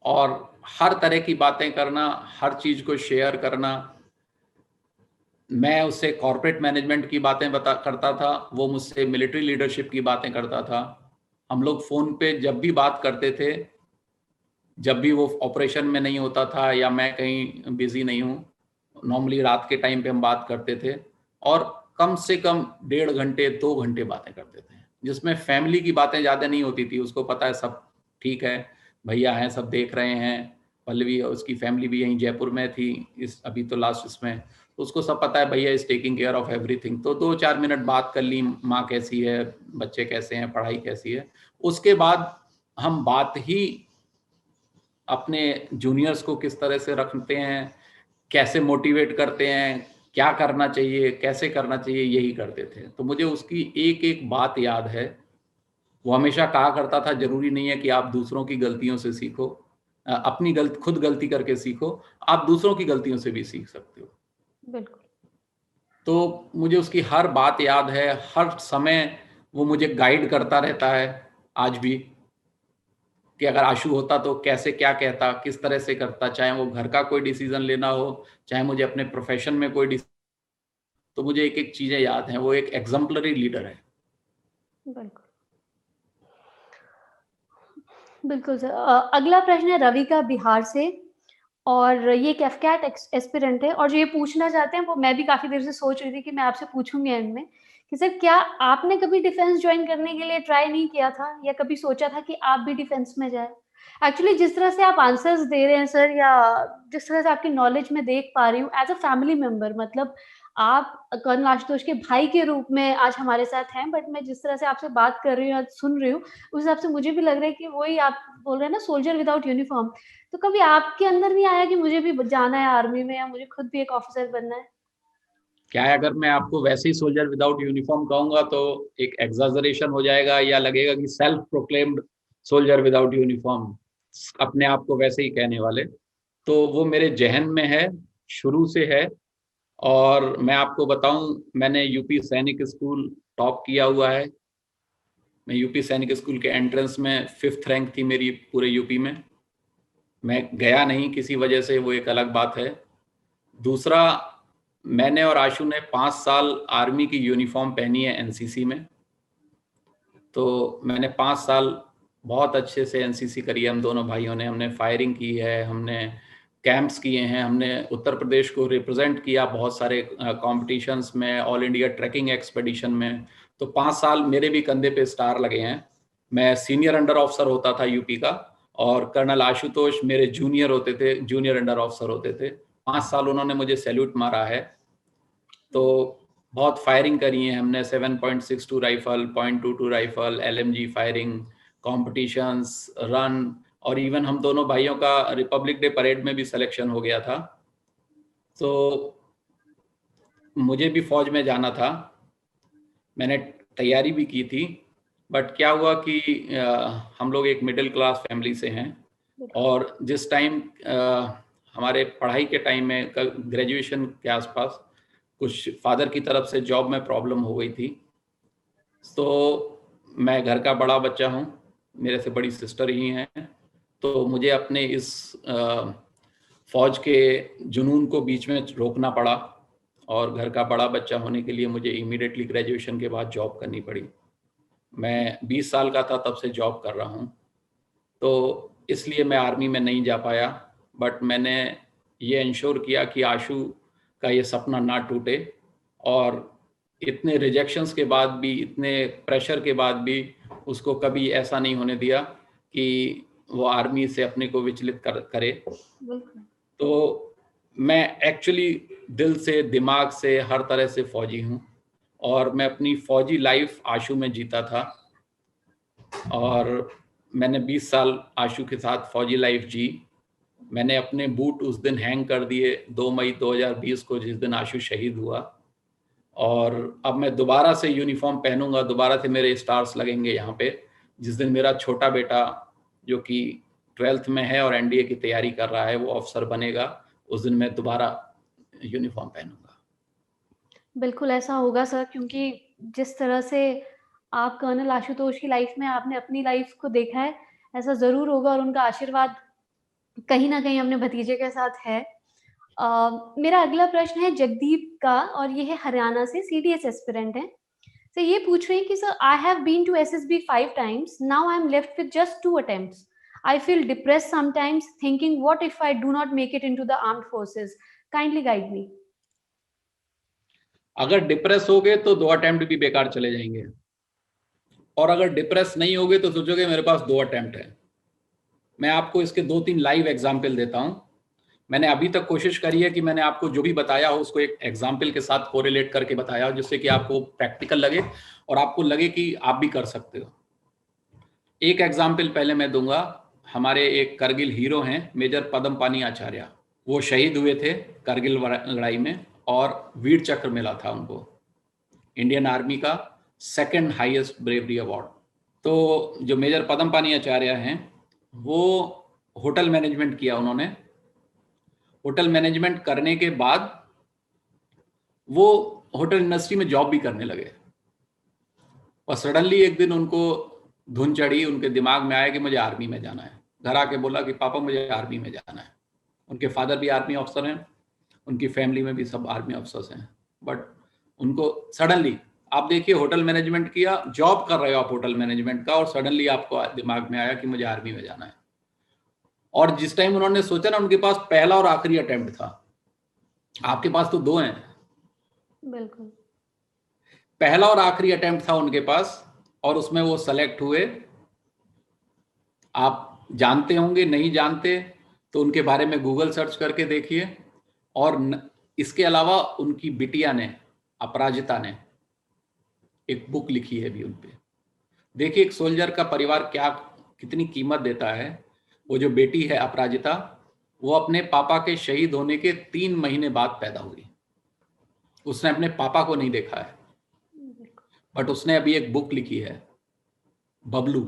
और हर तरह की बातें करना, हर चीज़ को शेयर करना। मैं उससे कॉर्पोरेट मैनेजमेंट की बातें बता करता था, वो मुझसे मिलिट्री लीडरशिप की बातें करता था। हम लोग फ़ोन पे जब भी बात करते थे, जब भी वो ऑपरेशन में नहीं होता था या मैं कहीं बिज़ी नहीं हूँ, नॉर्मली रात के टाइम पे हम बात करते थे, और कम से कम 1.5 घंटे, 2 घंटे बातें करते थे, जिसमें फैमिली की बातें ज़्यादा नहीं होती थी। उसको पता है सब ठीक है, भैया हैं, सब देख रहे हैं, पल्लवी और उसकी फैमिली भी यहीं जयपुर में थी, इस अभी तो लास्ट इसमें, तो उसको सब पता है भैया is taking care of everything. तो 2-4 मिनट बात कर ली, माँ कैसी है, बच्चे कैसे हैं, पढ़ाई कैसी है। उसके बाद हम बात ही अपने जूनियर्स को किस तरह से रखते हैं, कैसे मोटिवेट करते हैं, क्या करना चाहिए, कैसे करना चाहिए, यही करते थे। तो मुझे उसकी एक एक बात याद है। वो हमेशा कहा करता था, जरूरी नहीं है कि आप दूसरों की गलतियों से सीखो, अपनी खुद गलती करके सीखो, आप दूसरों की गलतियों से भी सीख सकते हो। बिल्कुल। तो मुझे उसकी हर बात याद है, हर समय वो मुझे गाइड करता रहता है आज भी, कि अगर आशु होता तो कैसे क्या कहता, किस तरह से करता, चाहे वो घर का कोई डिसीजन लेना हो, चाहे मुझे अपने प्रोफेशन में कोई तो मुझे एक एक चीजें याद हैं। वो एक एग्जाम्पलरी लीडर है। बिल्कुल। बिल्कुल सर। अगला प्रश्न है रवि का बिहार से, और ये एक एफकैट एस्पिरेंट है, और जो ये पूछना चाहते हैं वो मैं भी काफ़ी देर से सोच रही थी कि मैं आपसे पूछूँगी एंड में, कि सर क्या आपने कभी डिफेंस जॉइन करने के लिए ट्राई नहीं किया था, या कभी सोचा था कि आप भी डिफेंस में जाएँ? एक्चुअली जिस तरह से आप आंसर्स दे रहे हैं सर, या जिस तरह से आपकी नॉलेज मैं देख पा रही हूँ एज़ अ फैमिली मेंबर, मतलब आप कर्नल आशुतोष के भाई के रूप में आज हमारे साथ हैं, बट मैं जिस तरह से आपसे बात कर रही हूँ, आज सुन रही हूँ, उस हिसाब से मुझे भी लग रहा है कि वही आप बोल रहे हैं ना, सोल्जर विदाउट यूनिफॉर्म। तो कभी आपके अंदर नहीं आया कि मुझे भी जाना है आर्मी में, या मुझे खुद भी एक ऑफिसर बनना है? क्या है, अगर मैं आपको वैसे ही सोल्जर विदाउट यूनिफॉर्म कहूंगा तो एक एग्जाजरेशन हो जाएगा, या लगेगा कि self proclaimed soldier without uniform, अपने आप को वैसे ही कहने वाले। तो वो मेरे जहन में है, शुरू से है। और मैं आपको बताऊं, मैंने यूपी सैनिक स्कूल टॉप किया हुआ है। मैं यूपी सैनिक स्कूल के एंट्रेंस में 5th रैंक थी मेरी पूरे यूपी में। मैं गया नहीं किसी वजह से, वो एक अलग बात है। दूसरा, मैंने और आशु ने 5 साल आर्मी की यूनिफॉर्म पहनी है एनसीसी में। तो मैंने 5 साल बहुत अच्छे से एनसीसी करी है हम दोनों भाइयों ने। हमने फायरिंग की है, हमने कैंप्स किए हैं, हमने उत्तर प्रदेश को रिप्रेजेंट किया बहुत सारे कॉम्पिटिशन्स में, ऑल इंडिया ट्रैकिंग एक्सपेडिशन में। तो 5 साल मेरे भी कंधे पे स्टार लगे हैं। मैं सीनियर अंडर ऑफिसर होता था यूपी का, और कर्नल आशुतोष मेरे जूनियर होते थे, जूनियर अंडर ऑफिसर होते थे। 5 साल उन्होंने मुझे सैल्यूट मारा है। तो बहुत फायरिंग करी है हमने, 7.62 rifle, .22 rifle, LMG firing, competitions, run, और इवन हम दोनों भाइयों का रिपब्लिक डे परेड में भी सिलेक्शन हो गया था। तो मुझे भी फौज में जाना था, मैंने तैयारी भी की थी। बट क्या हुआ कि हम लोग एक मिडिल क्लास फैमिली से हैं, और जिस टाइम हमारे पढ़ाई के टाइम में ग्रेजुएशन के आसपास कुछ फादर की तरफ से जॉब में प्रॉब्लम हो गई थी। तो मैं घर का बड़ा बच्चा हूँ, मेरे से बड़ी सिस्टर ही हैं। तो मुझे अपने इस फौज के जुनून को बीच में रोकना पड़ा, और घर का बड़ा बच्चा होने के लिए मुझे इमीडिएटली ग्रेजुएशन के बाद जॉब करनी पड़ी। मैं 20 साल का था तब से जॉब कर रहा हूँ। तो इसलिए मैं आर्मी में नहीं जा पाया। बट मैंने ये इंश्योर किया कि आशु का ये सपना ना टूटे, और इतने रिजेक्शंस के बाद भी, इतने प्रेशर के बाद भी उसको कभी ऐसा नहीं होने दिया कि वो आर्मी से अपने को विचलित करे। तो मैं एक्चुअली दिल से, दिमाग से, हर तरह से फौजी हूँ, और मैं अपनी फौजी लाइफ आशु में जीता था। और मैंने 20 साल आशु के साथ फौजी लाइफ जी। मैंने अपने बूट उस दिन हैंग कर दिए 2 मई 2020 को, जिस दिन आशु शहीद हुआ। और अब मैं दोबारा से यूनिफॉर्म पहनूंगा, दोबारा से मेरे स्टार्स लगेंगे यहाँ पे, जिस दिन मेरा छोटा बेटा जो कि 12th में है और एनडीए की तैयारी कर रहा है, वो ऑफिसर बनेगा। उस दिन मैं दोबारा यूनिफॉर्म पहनूंगा। बिल्कुल ऐसा होगा सर, क्योंकि जिस तरह से आप कर्नल आशुतोष की लाइफ में आपने अपनी लाइफ को देखा है, ऐसा ज़रूर होगा, और उनका आशीर्वाद कहीं न कहीं अपने भतीजे के साथ है। मेरा अगला प्रश्न है जगदीप का, और ये है हरियाणा से, सीडीएस एस्पिरेंट हैं। तो ये पूछ रहे हैं कि sir I have been to SSB 5 times, now I am left with just 2 attempts. I feel depressed sometimes thinking what if I do not make it into the armed forces, kindly guide me. अगर depress हो गए तो 2 attempt भी बेकार चले जाएंगे, और अगर डिप्रेस नहीं होगे तो सोचोगे मेरे पास 2 अटेम्प्ट है। मैं आपको इसके 2-3 लाइव एग्जाम्पल देता हूं। मैंने अभी तक कोशिश करी है कि मैंने आपको जो भी बताया हो उसको एक एग्जाम्पल के साथ कोरिलेट करके बताया हो, जिससे कि आपको प्रैक्टिकल लगे और आपको लगे कि आप भी कर सकते हो। एक एग्जाम्पल पहले मैं दूंगा। हमारे एक करगिल हीरो हैं मेजर पदम पानी आचार्य। वो शहीद हुए थे करगिल लड़ाई में और वीर चक्र मिला था उनको, इंडियन आर्मी का 2nd हाईएस्ट ब्रेवरी अवार्ड। तो जो मेजर पदम पानी आचार्य हैं वो होटल मैनेजमेंट किया उन्होंने। होटल मैनेजमेंट करने के बाद वो होटल इंडस्ट्री में जॉब भी करने लगे और सडनली एक दिन उनको धुन चढ़ी, उनके दिमाग में आया कि मुझे आर्मी में जाना है। घर आके बोला कि पापा मुझे आर्मी में जाना है। उनके फादर भी आर्मी अफसर हैं, उनकी फैमिली में भी सब आर्मी अफसर्स हैं, बट उनको सडनली, आप देखिए होटल मैनेजमेंट किया, जॉब कर रहे हो आप होटल मैनेजमेंट का, और सडनली आपको दिमाग में आया कि मुझे आर्मी में जाना है। और जिस टाइम उन्होंने सोचा ना, उनके पास पहला और आखिरी अटेम्प्ट था। आपके पास तो 2 हैं। बिल्कुल। पहला और आखिरी अटेम्प्ट था उनके पास और उसमें वो सेलेक्ट हुए। आप जानते होंगे, नहीं जानते तो उनके बारे में गूगल सर्च करके देखिए। और इसके अलावा उनकी बिटिया ने, अपराजिता ने, एक बुक लिखी है भी उन पे। देखिए एक सोल्जर का परिवार क्या कितनी कीमत देता है। वो जो बेटी है अपराजिता, वो अपने पापा के शहीद होने के 3 महीने बाद पैदा हुई। उसने अपने पापा को नहीं देखा है, बट उसने अभी एक बुक लिखी है, बबलू,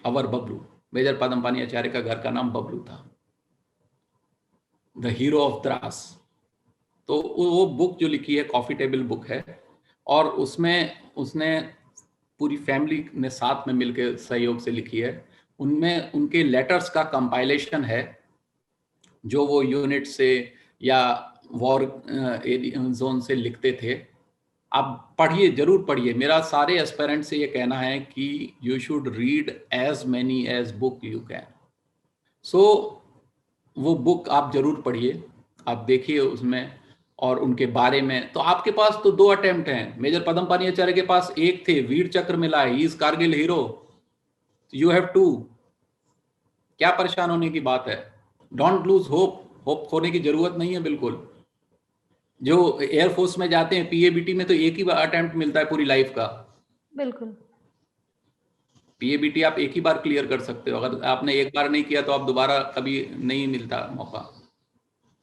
अवर बबलू। मेजर पदम पानी आचार्य का घर का नाम बबलू था, द हीरो ऑफ द्रास। तो वो बुक जो लिखी है कॉफी टेबल बुक है, और उसमें उसने पूरी फैमिली ने साथ में मिलकर सहयोग से लिखी है। उनमें उनके लेटर्स का कंपाइलेशन है जो वो यूनिट से या वॉर जोन से लिखते थे। आप पढ़िए, जरूर पढ़िए। मेरा सारे एस्पिरेंट से ये कहना है कि you should read as many as book you can. So वो बुक आप जरूर पढ़िए, आप देखिए उसमें और उनके बारे में। तो आपके पास तो 2 अटेम्प्ट हैं। मेजर पदम पानी आचार्य के पास एक थे, वीर चक्र मिला है, he is Kargil hero. You have 2। क्या परेशान होने की बात है? Don't lose hope. होप खोने की जरूरत नहीं है बिल्कुल। जो एयरफोर्स में जाते हैं पीएबीटी में, तो एक ही अटेम्प्ट मिलता है पूरी लाइफ का। बिल्कुल। पीएबीटी आप एक ही बार क्लियर कर सकते हो। अगर आपने एक बार नहीं किया तो आप दोबारा कभी नहीं मिलता मौका।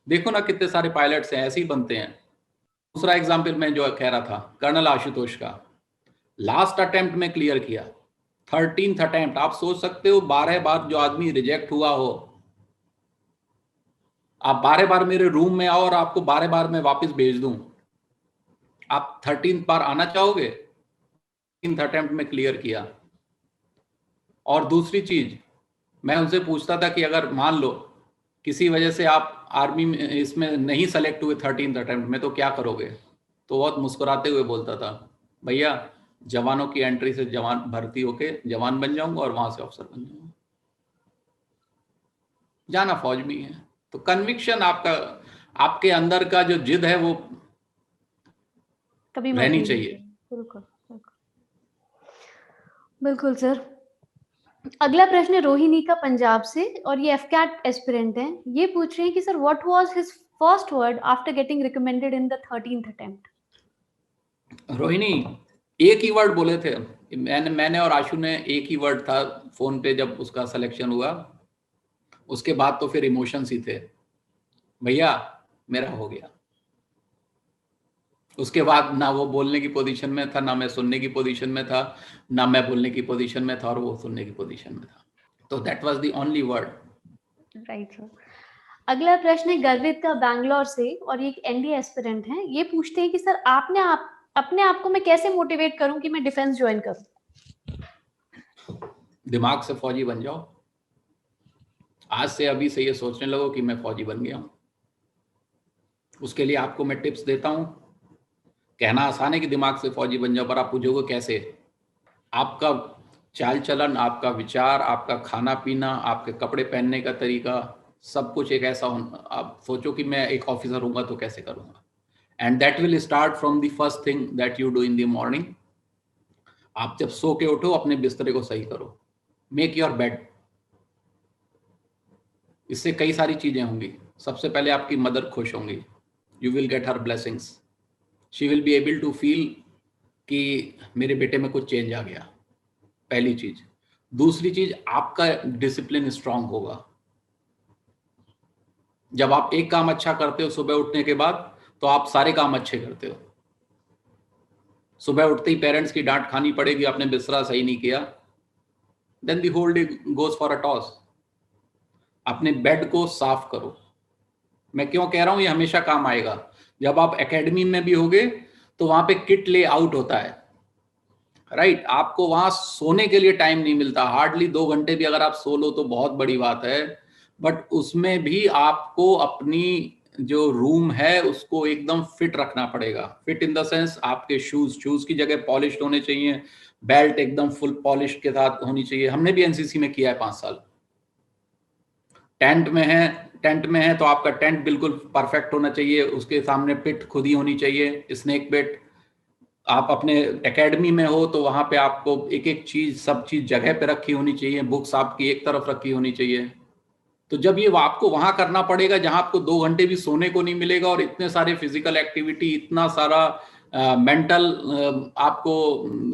देखो ना कितने सारे पायलट्स हैं, ऐसे ही बनते हैं। दूसरा एग्जाम्पल मैं जो कह रहा था, कर्नल आशुतोष का, लास्ट अटेम्प्ट में क्लियर किया, 13th अटेम्प्ट। आप सोच सकते हो 12 बार जो आदमी रिजेक्ट हुआ हो, आप 12 बार मेरे रूम में आओ और आपको 12 बार मैं वापस भेज दूं, आप 13th बार आना चाहोगे? 13th अटेम्प्ट में क्लियर किया। और दूसरी चीज, मैं उनसे पूछता था कि अगर मान लो किसी वजह से आप आर्मी में इसमें नहीं सेलेक्ट हुए 13th अटेम्प्ट में, तो क्या करोगे? तो बहुत मुस्कुराते हुए बोलता था, भैया जवानों की एंट्री से जवान भर्ती होके जवान बन जाऊंगा और वहां से अफसर बन जाऊंगा। जाना फौज में है। तो कन्विक्शन आपका, आपके अंदर का जो जिद है वो कभी मत रहनी भूलिए। चाहिए। बिल्कुल बिल्कुल बिल्कुल सर। अगला प्रश्न है रोहिणी का, पंजाब से, और ये एफकैट एस्पिरेंट हैं। ये पूछ रहे हैं कि sir what was his first word after getting recommended in the 13th attempt? Rohini एक ही वर्ड बोले थे। मैंने और आशु ने एक ही वर्ड था फोन पे जब उसका सिलेक्शन हुआ। उसके बाद तो फिर इमोशंस ही थे, भैया मेरा हो गया। उसके बाद ना वो बोलने की पोजीशन में था, ना मैं सुनने की पोजीशन में था, ना मैं बोलने की पोजीशन में था और वो सुनने की पोजीशन में था। तो that was the only word. Right sir. अगला प्रश्न है गर्वित का, बैंगलोर से, और ये एक एनडीए एस्पिरेंट हैं। ये पूछते हैं कि सर अपने आप को मैं कैसे मोटिवेट करूं कि मैं डिफेंस ज्वाइन करूं? दिमाग से फौजी बन जाओ। आज से अभी से ये सोचने लगो कि मैं फौजी बन गया हूं। उसके लिए आपको मैं टिप्स देता हूं। कहना आसान है कि दिमाग से फौजी बन जाओ, पर आप पूछोगे कैसे? आपका चाल चलन, आपका विचार, आपका खाना पीना, आपके कपड़े पहनने का तरीका, सब कुछ एक ऐसा होना। आप सोचो कि मैं एक ऑफिसर हूंगा तो कैसे करूंगा। And that will start from the first thing that you do in the morning. आप जब सो के उठो अपने बिस्तरे को सही करो, मेक योर बेड। इससे कई सारी चीजें होंगी। सबसे पहले आपकी मदर खुश होंगी, you will get her blessings, she will be able to feel कि मेरे बेटे में कुछ चेंज आ गया, पहली चीज। दूसरी चीज, आपका डिसिप्लिन स्ट्रांग होगा। जब आप एक काम अच्छा करते हो सुबह उठने के बाद, तो आप सारे काम अच्छे करते हो। सुबह उठते ही पेरेंट्स की डांट खानी पड़ेगी, आपने बिस्तरा सही नहीं किया, then the whole day goes for a toss. अपने बेड को साफ करो। मैं क्यों कह रहा हूं ये हमेशा काम आएगा। जब आप एकेडमी में भी होगे तो वहां पे किट ले आउट होता है, राइट। आपको वहां सोने के लिए टाइम नहीं मिलता, हार्डली 2 घंटे भी अगर आप सो लो तो बहुत बड़ी बात है। बट उसमें भी आपको अपनी जो रूम है उसको एकदम फिट रखना पड़ेगा। फिट इन द सेंस, आपके शूज की जगह पॉलिश होने चाहिए, बेल्ट एकदम फुल पॉलिश के साथ होनी चाहिए। हमने भी एनसीसी में किया है 5 साल। टेंट में है, तो आपका टेंट बिल्कुल परफेक्ट होना चाहिए, उसके सामने पिट खुद ही होनी चाहिए, स्नेक पिट। आप अपने एकेडमी में हो तो वहां पे आपको एक एक चीज, सब चीज जगह पे रखी होनी चाहिए, बुक्स आपकी एक तरफ रखी होनी चाहिए। तो जब ये आपको वहां करना पड़ेगा जहां आपको 2 घंटे भी सोने को नहीं मिलेगा, और इतने सारे फिजिकल एक्टिविटी, इतना सारा मेंटल आपको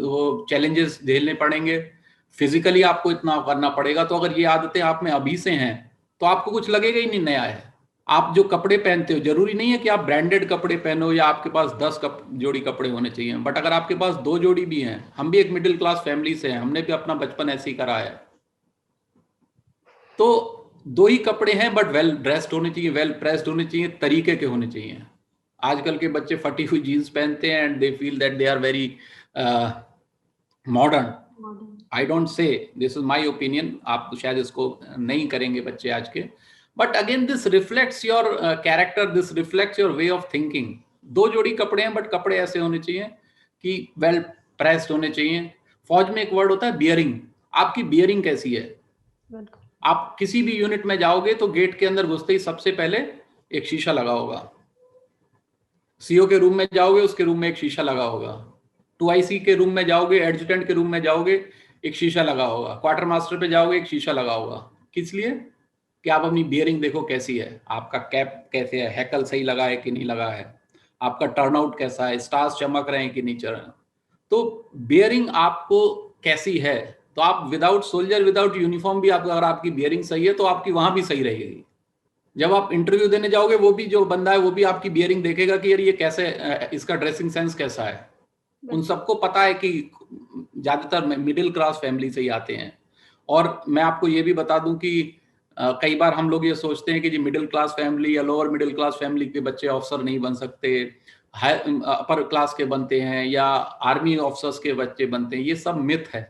वो चैलेंजेस झेलने पड़ेंगे, फिजिकली आपको इतना करना पड़ेगा, तो अगर ये आदतें आप में अभी से हैं तो आपको कुछ लगेगा ही नहीं नया है। आप जो कपड़े पहनते हो, जरूरी नहीं है कि आप ब्रांडेड कपड़े पहनो या आपके पास 10 जोड़ी कपड़े होने चाहिए, बट अगर आपके पास 2 जोड़ी भी हैं, हम भी एक मिडिल क्लास फैमिली से हैं, हमने भी अपना बचपन ऐसे ही करा है, तो 2 ही कपड़े हैं बट वेल ड्रेस्ड होने चाहिए, वेल प्रेस्ड होने चाहिए, तरीके के होने चाहिए। आजकल के बच्चे फटी हुई जीन्स पहनते हैं and they feel that they are very modern. I don't say, this is my opinion, आप शायद इसको नहीं करेंगे बच्चे आज के, but again this reflects your character, this reflects your way of thinking. 2 जोड़ी कपड़े हैं बट कपड़े ऐसे होने चाहिए कि वेल प्रेस्ड होने चाहिए। फौज में एक वर्ड होता है बियरिंग, आपकी बियरिंग कैसी है। आप किसी भी यूनिट में जाओगे तो गेट के अंदर घुसते ही सबसे पहले एक शीशा लगा होगा, सीओ के रूम में जाओगे उसके रूम में एक शीशा लगा होगा, 2IC के रूम में जाओगे, एडजुटेंट के रूम में जाओगे एक शीशा लगा होगा, क्वार्टर मास्टर पे जाओगे एक शीशा लगा होगा। किस लिए? कि आप अपनी बियरिंग देखो कैसी है, आपका कैप कैसे है, हैकल सही लगा है कि नहीं लगा है, आपका टर्नआउट कैसा है, स्टार्स चमक रहे हैं कि नहीं चल रहे हैं। तो बियरिंग आपको कैसी है, तो आप विदाउट सोल्जर, विदाउट यूनिफॉर्म भी अगर आपकी बियरिंग सही है तो आपकी वहां भी सही रहेगी। जब आप इंटरव्यू देने जाओगे, वो भी जो बंदा है वो भी आपकी बियरिंग देखेगा कि यार ये कैसे, इसका ड्रेसिंग सेंस कैसा है। उन सबको पता है कि ज्यादातर मिडिल क्लास फैमिली से ही आते हैं। और मैं आपको ये भी बता दूं कि कई बार हम लोग ये सोचते हैं कि जी मिडिल क्लास फैमिली या लोअर मिडिल क्लास फैमिली के बच्चे ऑफिसर नहीं बन सकते, अपर क्लास के बनते हैं या आर्मी ऑफिसर्स के बच्चे बनते हैं। ये सब मिथ है,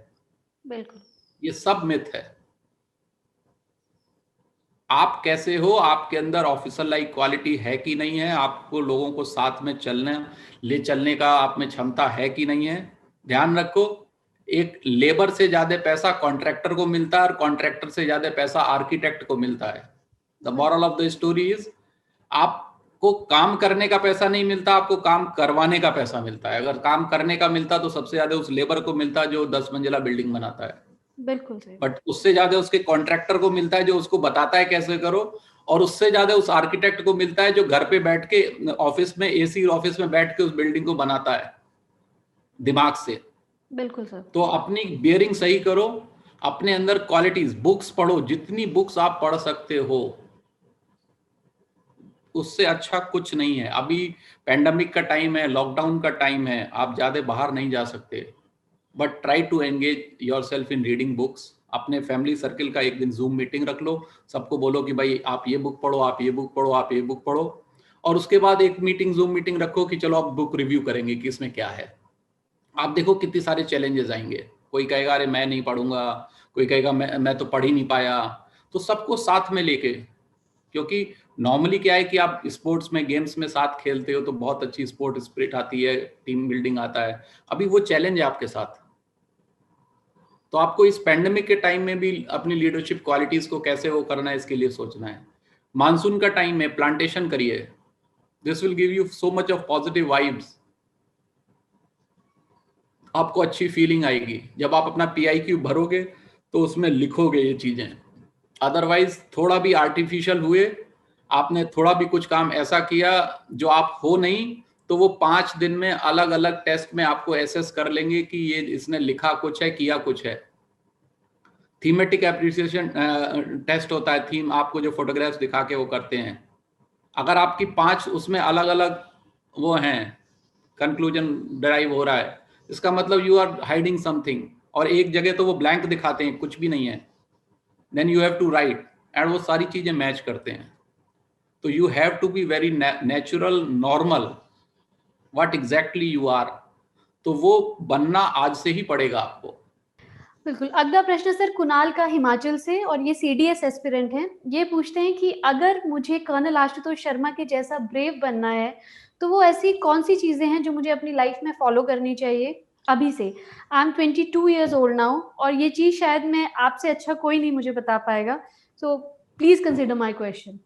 बिल्कुल, ये सब मिथ है। आप कैसे हो, आपके अंदर ऑफिसर लाइक क्वालिटी है कि नहीं है, आपको लोगों को साथ में ले चलने का आप में क्षमता है कि नहीं है। ध्यान रखो, एक लेबर से ज्यादा पैसा कॉन्ट्रैक्टर को मिलता है और कॉन्ट्रैक्टर से ज्यादा पैसा आर्किटेक्ट को मिलता है। The moral of the story is, आपको काम करने का पैसा नहीं मिलता, आपको काम करवाने का पैसा मिलता है। अगर काम करने का मिलता तो सबसे ज्यादा उस लेबर को मिलता जो 10 मंजिला बिल्डिंग बनाता है, बिल्कुल सही। बट उससे ज्यादा उसके कॉन्ट्रैक्टर को मिलता है जो उसको बताता है कैसे करो, और उससे ज्यादा उस आर्किटेक्ट को मिलता है जो घर पे बैठ के ऑफिस में, एसी ऑफिस में बैठ के उस बिल्डिंग को बनाता है दिमाग से। बिल्कुल सर। तो अपनी बियरिंग सही करो, अपने अंदर क्वालिटीज, बुक्स पढ़ो, जितनी बुक्स आप पढ़ सकते हो, उससे अच्छा कुछ नहीं है। अभी पेंडेमिक का टाइम है, लॉकडाउन का टाइम है, आप ज्यादा बाहर नहीं जा सकते, but try to engage yourself in reading books. अपने फैमिली सर्किल का एक दिन जूम मीटिंग रख लो, सबको बोलो कि भाई आप ये बुक पढ़ो, आप ये बुक पढ़ो, आप ये बुक पढ़ो, और उसके बाद एक मीटिंग, जूम मीटिंग रखो कि चलो आप बुक रिव्यू करेंगे कि इसमें क्या है। आप देखो कितने सारे चैलेंजेस आएंगे। कोई कहेगा अरे मैं नहीं पढ़ूंगा, कोई कहेगा मैं तो पढ़ ही नहीं पाया। तो सबको साथ में लेके, क्योंकि नॉर्मली क्या है कि आप स्पोर्ट्स में, गेम्स में साथ खेलते हो तो बहुत अच्छी स्पोर्ट स्पिरिट आती है, टीम बिल्डिंग आता है। अभी वो चैलेंज है आपके साथ, तो आपको इस पैंडेमिक के टाइम में भी अपनी लीडरशिप क्वालिटीज को कैसे वो करना है, इसके लिए सोचना है। मानसून का टाइम है, प्लांटेशन करिए, this will give you so much of positive vibes. आपको अच्छी फीलिंग आएगी जब आप अपना PIQ भरोगे तो उसमें लिखोगे ये चीजें, अदरवाइज थोड़ा भी आर्टिफिशियल हुए, आपने थोड़ा भी कुछ काम ऐसा किया जो आप हो नहीं, तो वो 5 दिन में अलग अलग टेस्ट में आपको एसेस कर लेंगे कि ये इसने लिखा कुछ है, किया कुछ है। थीमेटिक एप्रिसिएशन टेस्ट होता है, थीम आपको जो फोटोग्राफ्स दिखा के वो करते हैं। अगर आपकी 5 उसमें अलग अलग वो हैं, कंक्लूजन डराइव हो रहा है, इसका मतलब यू आर हाइडिंग समथिंग, और एक जगह तो वो ब्लैंक दिखाते हैं, कुछ भी नहीं है, then you have to write, and वो सारी चीजें मैच करते हैं। तो you have to be very natural, normal, what exactly you are. तो वो बनना आज से ही पड़ेगा आपको। बिल्कुल। अगला प्रश्न सर कुणाल का हिमाचल से, और ये सीडीएस एस्पिरेंट हैं। ये पूछते हैं कि अगर मुझे कर्नल आशुतोष शर्मा के जैसा ब्रेव बनना है, तो वो ऐसी कौन सी चीजें हैं जो मुझे अपनी लाइफ में फॉलो करनी चाहिए अभी से? I am 22 years old now, और ये चीज शायद मैं आपसे अच्छा कोई नहीं मुझे बता पाएगा। So please consider my question.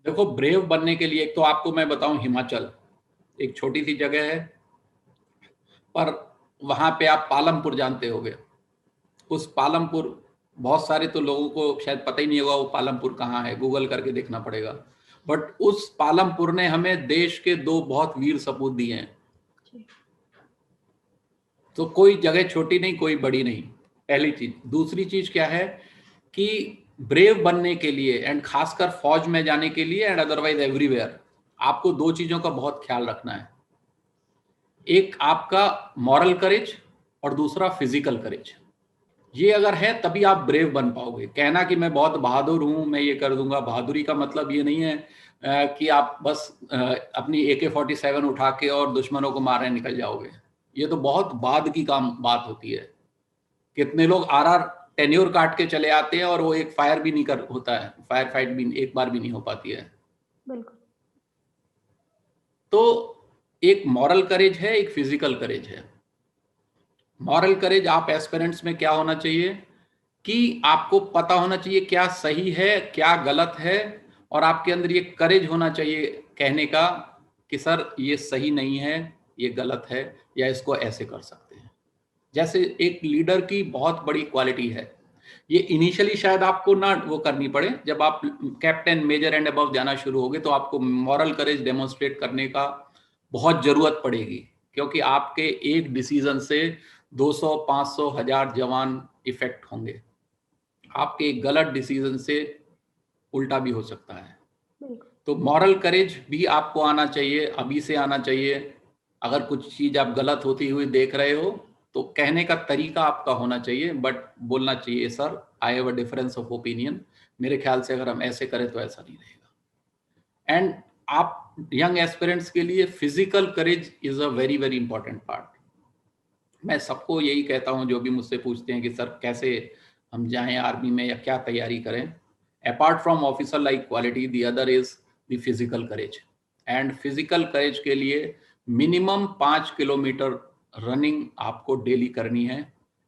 देखो, ब्रेव बनने के लिए एक तो आपको मैं बताऊं, हिमाचल एक छोटी सी जगह है, पर वहां पे आप पालमपुर जानते होगे। उस पालमपुर, बहुत सारे तो लोगों को शायद पता ही नहीं होगा वो पालमपुर कहाँ है, गूगल करके देखना पड़ेगा। बट उस पालमपुर ने हमें देश के 2 बहुत वीर सपूत दिए हैं। तो कोई जगह छोटी नहीं, कोई बड़ी नहीं, पहली चीज। दूसरी चीज क्या है कि ब्रेव बनने के लिए, एंड खासकर फौज में जाने के लिए, एंड अदरवाइज एवरीवेयर, आपको 2 चीजों का बहुत ख्याल रखना है। एक आपका मॉरल करेज, और दूसरा फिजिकल करेज। ये अगर है तभी आप ब्रेव बन पाओगे। कहना कि मैं बहुत बहादुर हूं, मैं ये कर दूंगा, बहादुरी का मतलब ये नहीं है कि आप बस अपनी AK-47 उठा के और दुश्मनों को मारने निकल जाओगे। ये तो बहुत बाद की काम बात होती है। कितने लोग RR टेन्योर काट के चले आते हैं और वो एक फायर भी नहीं कर होता है, फायर फाइट भी एक बार भी नहीं हो पाती है। बिल्कुल। तो एक मॉरल करेज है, एक फिजिकल करेज है। मॉरल करेज आप एस्पिरेंट्स में क्या होना चाहिए कि आपको पता होना चाहिए क्या सही है, क्या गलत है, और आपके अंदर ये करेज होना चाहिए कहने का कि सर ये सही नहीं है, ये गलत है, या इसको ऐसे कर सकते हैं। जैसे एक लीडर की बहुत बड़ी क्वालिटी है, ये इनिशियली शायद आपको ना वो करनी पड़े, जब आप कैप्टन, मेजर एंड अबव जाना शुरू होगे तो आपको मॉरल करेज डेमोन्स्ट्रेट करने का बहुत जरूरत पड़ेगी, क्योंकि आपके एक डिसीजन से 200, 500, 1000 जवान इफेक्ट होंगे। आपके एक गलत डिसीजन से उल्टा भी हो सकता है। तो मॉरल करेज भी आपको आना चाहिए, अभी से आना चाहिए। अगर कुछ चीज आप गलत होती हुई देख रहे हो तो कहने का तरीका आपका होना चाहिए, बट बोलना चाहिए sir I have a difference of opinion, मेरे ख्याल से अगर हम ऐसे करें तो ऐसा नहीं रहेगा। एंड आप यंग एस्पिरेंट्स के लिए physical courage is a very very important part. मैं सबको यही कहता हूं जो भी मुझसे पूछते हैं कि सर कैसे हम जाएं आर्मी में या क्या तैयारी करें, apart from officer like quality, the other is the physical courage. And physical courage के लिए मिनिमम 5 किलोमीटर रनिंग आपको डेली करनी है,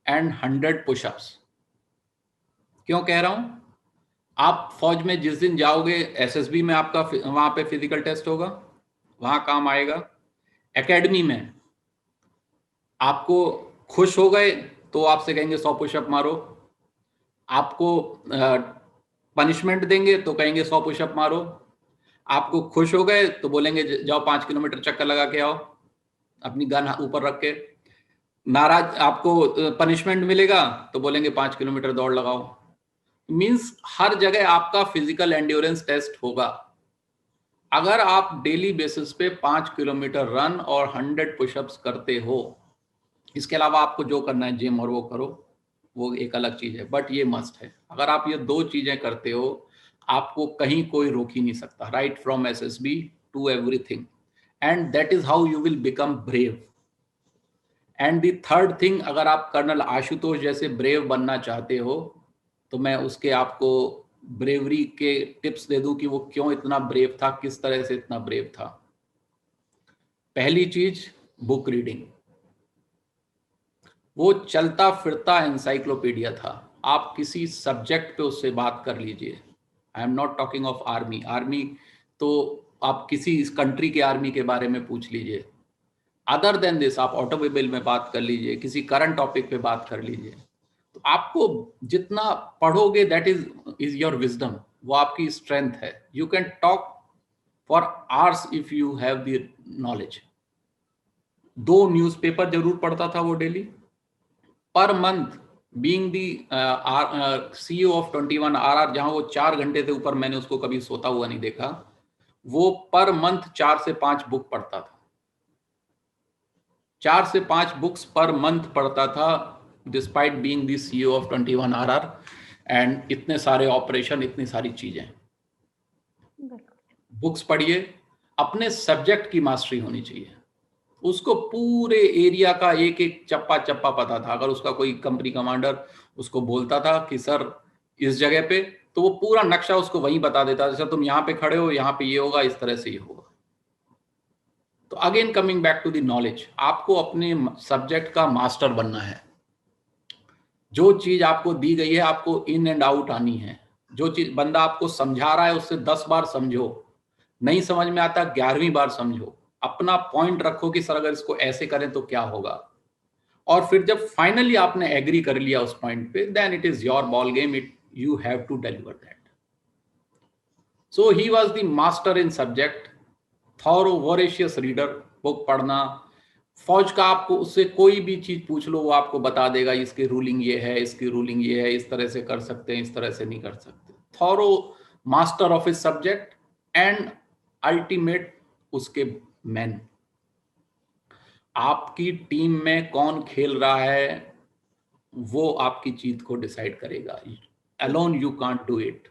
एंड 100 पुशअप्स। क्यों कह रहा हूं? आप फौज में जिस दिन जाओगे, SSB में आपका वहां पे फिजिकल टेस्ट होगा, वहां काम आएगा। एकेडमी में आपको खुश हो गए तो आपसे कहेंगे 100 पुशअप मारो, आपको पनिशमेंट देंगे तो कहेंगे 100 पुशअप मारो, आपको खुश हो गए तो बोलेंगे जाओ 5 किलोमीटर चक्कर लगा के आओ अपनी गन ऊपर रख के, नाराज आपको पनिशमेंट मिलेगा तो बोलेंगे 5 किलोमीटर दौड़ लगाओ। मींस हर जगह आपका फिजिकल एंड्योरेंस टेस्ट होगा। अगर आप डेली बेसिस पे 5 किलोमीटर रन और 100 पुशअप्स करते हो, इसके अलावा आपको जो करना है जिम और वो करो, वो एक अलग चीज है, बट ये मस्ट है। अगर आप ये 2 चीजें करते हो, आपको कहीं कोई रोक ही नहीं सकता, right from SSB to everything, and that is how you will become brave. And the third thing, अगर आप कर्नल आशुतोष जैसे ब्रेव बनना चाहते हो तो मैं उसके आपको ब्रेवरी के टिप्स दे दूं कि वो क्यों इतना ब्रेव था, किस तरह से इतना ब्रेव था। पहली चीज, बुक रीडिंग। वो चलता फिरता एनसाइक्लोपीडिया था। आप किसी सब्जेक्ट पे उससे बात कर लीजिए। I am not talking of army, army तो आप किसी इस कंट्री के आर्मी के बारे में पूछ लीजिए। अदर देन दिस आप ऑटोमोबाइल में बात कर लीजिए, किसी करंट टॉपिक पे बात कर लीजिए। तो आपको जितना पढ़ोगे दैट इज योर विजडम, वो आपकी स्ट्रेंथ है। You can talk for hours if you have the knowledge. 2 newspaper जरूर पढ़ता था वो daily per month. Being the CEO of 21 RR, जहां वो 4 घंटे से ऊपर मैंने उसको कभी सोता हुआ नहीं देखा, वो पर मंथ 4 से 5 बुक पढ़ता था। 4 से 5 बुक्स पर मंथ पढ़ता था, despite being the CEO of 21 RR and इतने सारे ऑपरेशन, इतनी सारी चीजें। बुक्स पढ़िए, अपने सब्जेक्ट की मास्टरी होनी चाहिए। उसको पूरे एरिया का एक एक चप्पा चप्पा पता था। अगर उसका कोई कंपनी कमांडर उसको बोलता था कि सर इस जगह पे, तो वो पूरा नक्शा उसको वहीं बता देता था, जैसे तुम यहाँ पे खड़े हो, यहाँ पे ये होगा, इस तरह से ये होगा। तो again coming back to the knowledge, आपको अपने सब्जेक्ट का मास्टर बनना है। जो चीज आपको दी गई है आपको इन एंड आउट आनी है। जो चीज बंदा आपको समझा रहा है उससे 10 बार समझो, नहीं समझ में आता 11वीं बार समझो, अपना पॉइंट रखो कि सर अगर इसको ऐसे करें तो क्या होगा, और फिर जब फाइनली आपने एग्री कर लिया उस पॉइंट पे, then it is your ball game, it you have to deliver that. So he was the master in subject, thorough voracious reader, book पढ़ना। फौज का आपको उससे कोई भी चीज पूछ लो वो आपको बता देगा, इसकी रूलिंग ये है, इसकी रूलिंग ये है, इस तरह से कर सकते हैं, इस तरह से नहीं कर सकते। Thorough master of his subject and ultimate उसके मैन। आपकी टीम में कौन खेल रहा है वो आपकी जीत को डिसाइड करेगा। Alone you can't do it.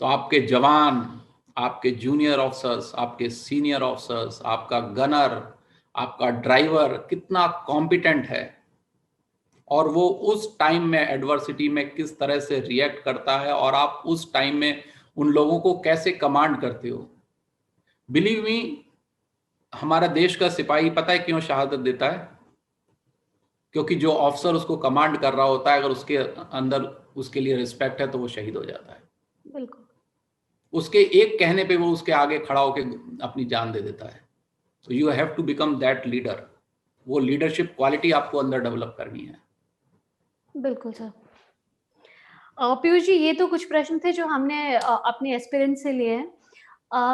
तो आपके जवान, आपके जूनियर ऑफिसर्स, आपके सीनियर ऑफिसर्स, आपका गनर, आपका ड्राइवर कितना कॉम्पिटेंट है, और वो उस टाइम में एडवर्सिटी में किस तरह से रिएक्ट करता है, और आप उस टाइम में उन लोगों को कैसे कमांड करते हो। बिलीव मी, हमारा देश का सिपाही पता है क्यों शहादत देता है? क्योंकि जो ऑफिसर उसको कमांड कर रहा होता है, अगर उसके अंदर उसके लिए रिस्पेक्ट है तो वो शहीद हो जाता है। बिल्कुल। उसके एक कहने पे वो उसके आगे खड़ा होकर अपनी जान दे देता है। तो you have to become that leader. वो लीडरशिप क्वालिटी आपको अंदर डेवलप करनी है। बिल्कुल सर। पीयूष जी, ये तो कुछ प्रश्न थे जो हमने अपने एस्पिरेंट से लिए हैं।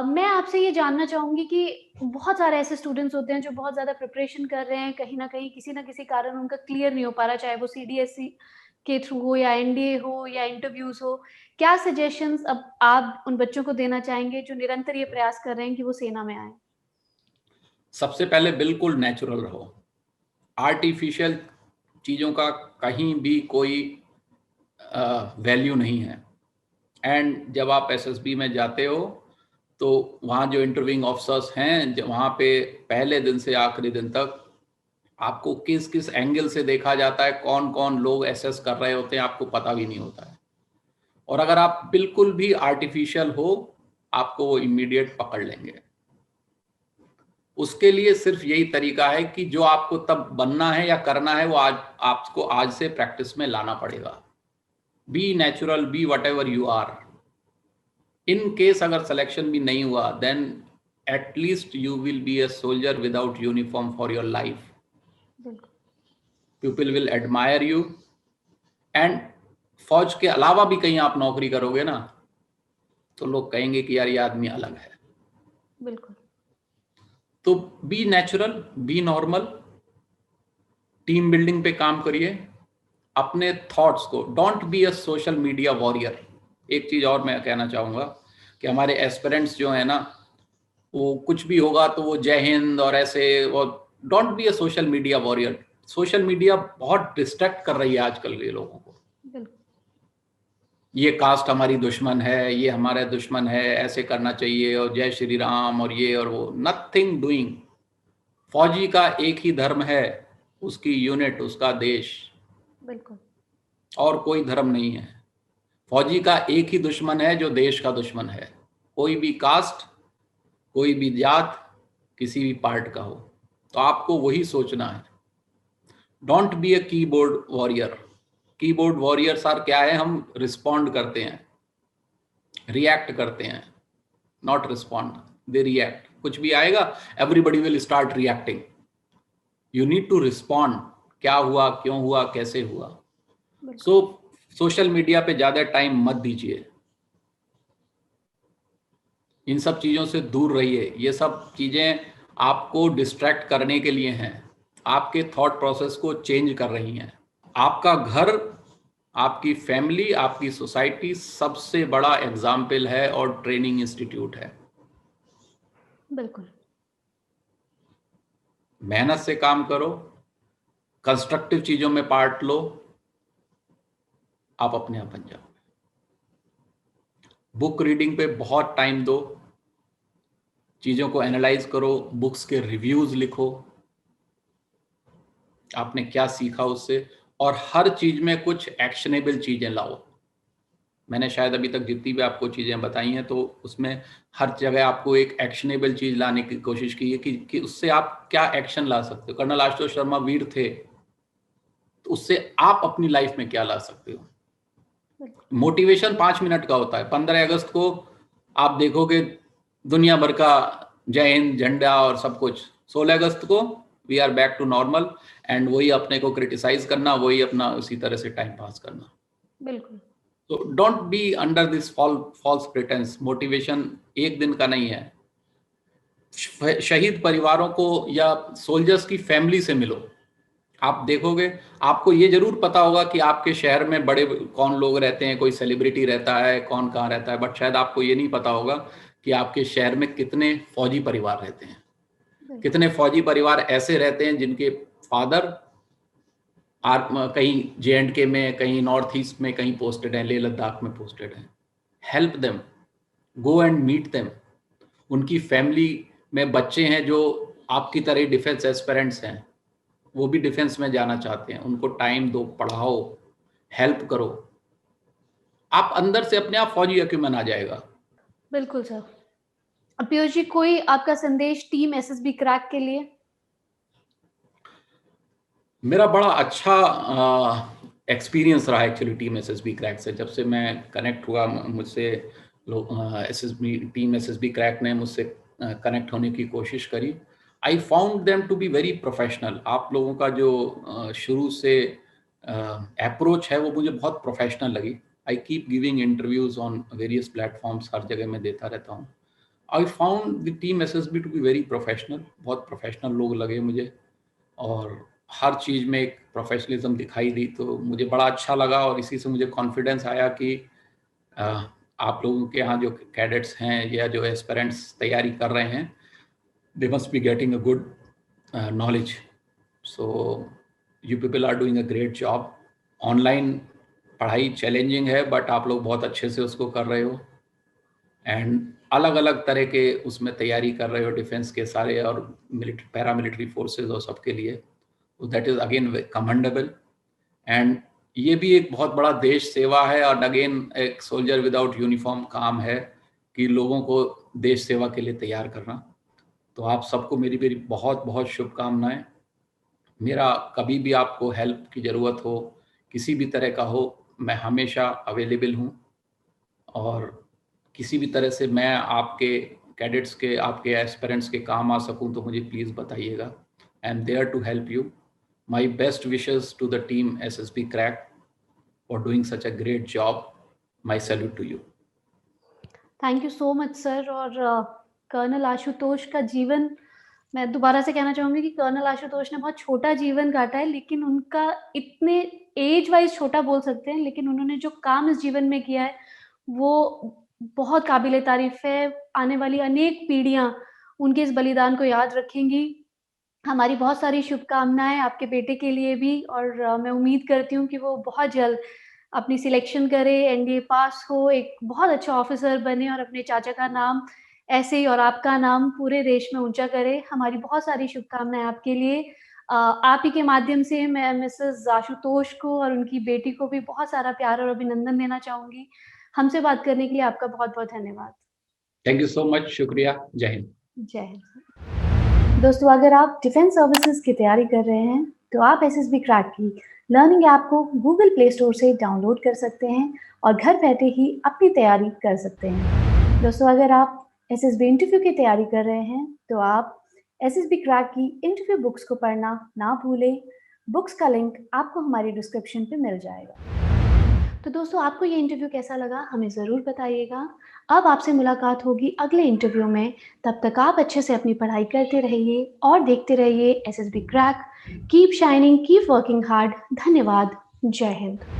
मैं आपसे ये जानना चाहूँगी कि बहुत सारे ऐसे स्टूडेंट्स होते हैं जो बहुत ज़्यादा प्रिपरेशन कर रहे हैं, कहीं न किसी कारण उनका क्लियर नहीं हो पा रहा, चाहे वो सीडीएससी के थ्रू हो या एनडीए हो या इंटरव्यूज़ हो। क्या सजेशंस अब आप उन बच्चों को देना चाहेंगे जो निरंतर ये प्रयास कर रहे हैं कि वो सेना में आएँ? सबसे पहले बिल्कुल नेचुरल रहो। आर्टिफिशियल चीज़ों का कहीं भी कोई वैल्यू नहीं है। एंड जब आप एसएसबी में जाते हो तो वहाँ जो इंटरव्यूइंग ऑफिसर्स हैं, वहाँ पे पहले दिन से आखिरी दिन तक आपको किस किस एंगल से देखा जाता है, कौन कौन लोग एसेस कर रहे होते हैं, आपको पता भी नहीं होता है। और अगर आप बिल्कुल भी आर्टिफिशियल हो, आपको वो इमीडिएट पकड़ लेंगे। उसके लिए सिर्फ यही तरीका है कि जो आपको तब बनना है या करना है वो आज आपको आज से प्रैक्टिस में लाना पड़ेगा। Be natural, be whatever you are. In case अगर सिलेक्शन भी नहीं हुआ, then at least you will be a soldier without uniform for your life. People will admire you, and फौज के अलावा भी कहीं आप नौकरी करोगे ना तो लोग कहेंगे कि यार ये आदमी अलग है। बिल्कुल। तो be natural, be normal, team building पे काम करिए, अपने थॉट्स को, don't be a social media warrior. एक चीज और मैं कहना चाहूंगा कि हमारे एस्पिरेंट्स जो है ना, वो कुछ भी होगा तो वो जय हिंद और ऐसे, और don't be a social media warrior. Social media बहुत डिस्ट्रैक्ट कर रही है आजकल के लोगों को। ये कास्ट हमारी दुश्मन है, ये हमारा दुश्मन है, ऐसे करना चाहिए, और जय श्री राम और ये और वो, नथिंग डूइंग। फौजी का एक ही धर्म है, उसकी यूनिट, उसका देश, बिल्कुल। और कोई धर्म नहीं है। फौजी का एक ही दुश्मन है जो देश का दुश्मन है। कोई भी कास्ट, कोई भी जात, किसी भी पार्ट का हो, तो आपको वही सोचना है। Don't be a keyboard warrior. Keyboard warriors are क्या है? हम रिस्पॉन्ड करते हैं, रिएक्ट करते हैं, नॉट रिस्पॉन्ड, दे रिएक्ट। कुछ भी आएगा, everybody will start reacting. You need to respond, क्या हुआ, क्यों हुआ, कैसे हुआ। बिल्कुल। सो सोशल मीडिया पे ज़्यादा टाइम मत दीजिए, इन सब चीज़ों से दूर रहिए। ये सब चीज़ें आपको डिस्ट्रैक्ट करने के लिए हैं, आपके थॉट प्रोसेस को चेंज कर रही हैं। आपका घर, आपकी फैमिली, आपकी सोसाइटी सबसे बड़ा एग्जाम्पल है और ट्रेनिंग इंस्टीट्यूट है। बिल्कुल। मेहनत से काम करो, कंस्ट्रक्टिव चीज़ों में पार्ट लो, आप अपने आप बन जाओ। बुक रीडिंग पे बहुत टाइम दो, चीज़ों को एनालाइज करो, बुक्स के रिव्यूज़ लिखो, आपने क्या सीखा उससे, और हर चीज़ में कुछ एक्शनेबल चीज़ें लाओ। मैंने शायद अभी तक जितनी भी आपको चीज़ें बताई हैं, तो उसमें हर जगह आपको एक एक्शनेबल चीज़ लाने की कोशिश की है कि उससे आप क्या एक्शन ला सकते हो। कर्नल आशुतोष शर्मा वीर थे, तो उससे आप अपनी लाइफ में क्या ला सकते हो। बिल्कुल। मोटिवेशन 5 मिनट का होता है। 15 अगस्त को आप देखोगे दुनिया भर का जय हिंद झंडा और सब कुछ। 16 अगस्त को we are back to normal, and वही अपने को क्रिटिसाइज करना, वही अपना उसी तरह से टाइम पास करना। बिल्कुल। तो don't be under this false pretence. Motivation एक दिन का नहीं है। शहीद परिवारों को या सोल्जर्स की फैमिली से मिलो, आप देखोगे, आपको ये जरूर पता होगा कि आपके शहर में बड़े कौन लोग रहते हैं, कोई सेलिब्रिटी रहता है, कौन कहाँ रहता है, बट शायद आपको ये नहीं पता होगा कि आपके शहर में कितने फौजी परिवार रहते हैं। बिल्कुल। कितने फौजी परिवार ऐसे रहते हैं जिनके फादर कहीं JNK में, कहीं नॉर्थ ईस्ट में कहीं पोस्टेड हैं, लेह लद्दाख में पोस्टेड हैं। Help them, go and meet them. उनकी फैमिली में बच्चे हैं जो आपकी तरह डिफेंस एस्पिरेंट्स हैं, वो भी डिफेंस में जाना चाहते हैं। उनको टाइम दो, पढ़ाओ, हेल्प करो, आप अंदर से अपने आप फौजी अक्यूमन आ जाएगा। बिल्कुल सर। पीयूष जी, कोई आपका संदेश टीम एसएसबी क्रैक के लिए? मेरा बड़ा अच्छा एक्सपीरियंस रहा एक्चुअली टीम SSB क्रैक से। जब से मैं कनेक्ट हुआ, मुझसे लोग SSB टीम SSB क्रैक ने मुझसे कनेक्ट होने की कोशिश करी। I found them to be very professional. आप लोगों का जो शुरू से अप्रोच है वो मुझे बहुत प्रोफेशनल लगी। I keep giving interviews on various platforms, हर जगह मैं देता रहता हूँ। I found the team SSB to be very professional. बहुत प्रोफेशनल लोग लगे मुझे, और हर चीज़ में एक प्रोफेशनलिज्म दिखाई दी, तो मुझे बड़ा अच्छा लगा। और इसी से मुझे कॉन्फिडेंस आया कि अ, आप लोगों के यहाँ जो कैडेट्स हैं या जो एस्पिरेंट्स तैयारी कर रहे हैं, they must be getting a good knowledge. So you people are doing a great job. Online पढ़ाई चैलेंजिंग है, बट आप लोग बहुत अच्छे से उसको कर रहे हो, एंड अलग अलग तरह के उसमें तैयारी कर रहे हो, डिफेंस के सारे और मिलिट्री पैरामिलिट्री फोर्सेज और सबके लिए। That is again commendable. And ये भी एक बहुत बड़ा देश सेवा है, और अगेन एक सोल्जर विदाउट यूनिफॉर्म काम है कि लोगों को देश सेवा के लिए तैयार करना। तो आप सबको मेरी मेरी बहुत बहुत शुभकामनाएं। मेरा कभी भी आपको हेल्प की ज़रूरत हो, किसी भी तरह का हो, मैं हमेशा अवेलेबल हूँ। और किसी भी तरह से मैं आपके कैडेट्स के, आपके एस्पिरेंट्स के काम आ सकूं, तो मुझे प्लीज़ बताइएगा। I am there to help you. My best wishes to the team SSB crack for doing such a great job. My salute to you. Thank you so much sir. और colonel Ashutosh का जीवन, मैं दोबारा से कहना चाहूँगी कि कर्नल आशुतोष ने बहुत छोटा जीवन काटा है, लेकिन उनका इतने एज वाइज़ छोटा बोल सकते हैं, लेकिन उन्होंने जो काम इस जीवन में किया है, वो बहुत काबिल-ए-तारीफ़ है। आने वाली अनेक पीढ़ियाँ उनके इस बलिदान को याद रखेंगी। हमारी बहुत सारी शुभकामनाएँ आपके बेटे के लिए भी, और मैं उम्मीद करती हूँ कि वो बहुत जल्द अपनी सिलेक्शन करे, एनडीए पास हो, एक बहुत अच्छा ऑफ़िसर बने और अपने चाचा का नाम ऐसे ही और आपका नाम पूरे देश में ऊँचा करे। हमारी बहुत सारी शुभकामनाएँ आपके लिए। आप ही के माध्यम से मैं मिसेज़ आशुतोष को और उनकी बेटी को भी बहुत सारा प्यार और अभिनंदन देना चाहूँगी। हमसे बात करने के लिए आपका बहुत-बहुत धन्यवाद। Thank you so much. शुक्रिया। जय हिंद। जय हिंद। दोस्तों, अगर आप डिफेंस सर्विसेज की तैयारी कर रहे हैं, तो आप एसएसबी क्रैक की लर्निंग ऐप को गूगल प्ले स्टोर से डाउनलोड कर सकते हैं और घर बैठे ही अपनी तैयारी कर सकते हैं। दोस्तों, अगर आप एसएसबी इंटरव्यू की तैयारी कर रहे हैं, तो आप एसएसबी क्रैक की इंटरव्यू बुक्स को पढ़ना ना भूलें। बुक्स का लिंक आपको हमारी डिस्क्रिप्शन पे मिल जाएगा। तो दोस्तों, आपको ये इंटरव्यू कैसा लगा हमें ज़रूर बताइएगा। अब आपसे मुलाकात होगी अगले इंटरव्यू में। तब तक आप अच्छे से अपनी पढ़ाई करते रहिए और देखते रहिए SSB crack. Keep shining, keep working hard. धन्यवाद। जय हिंद।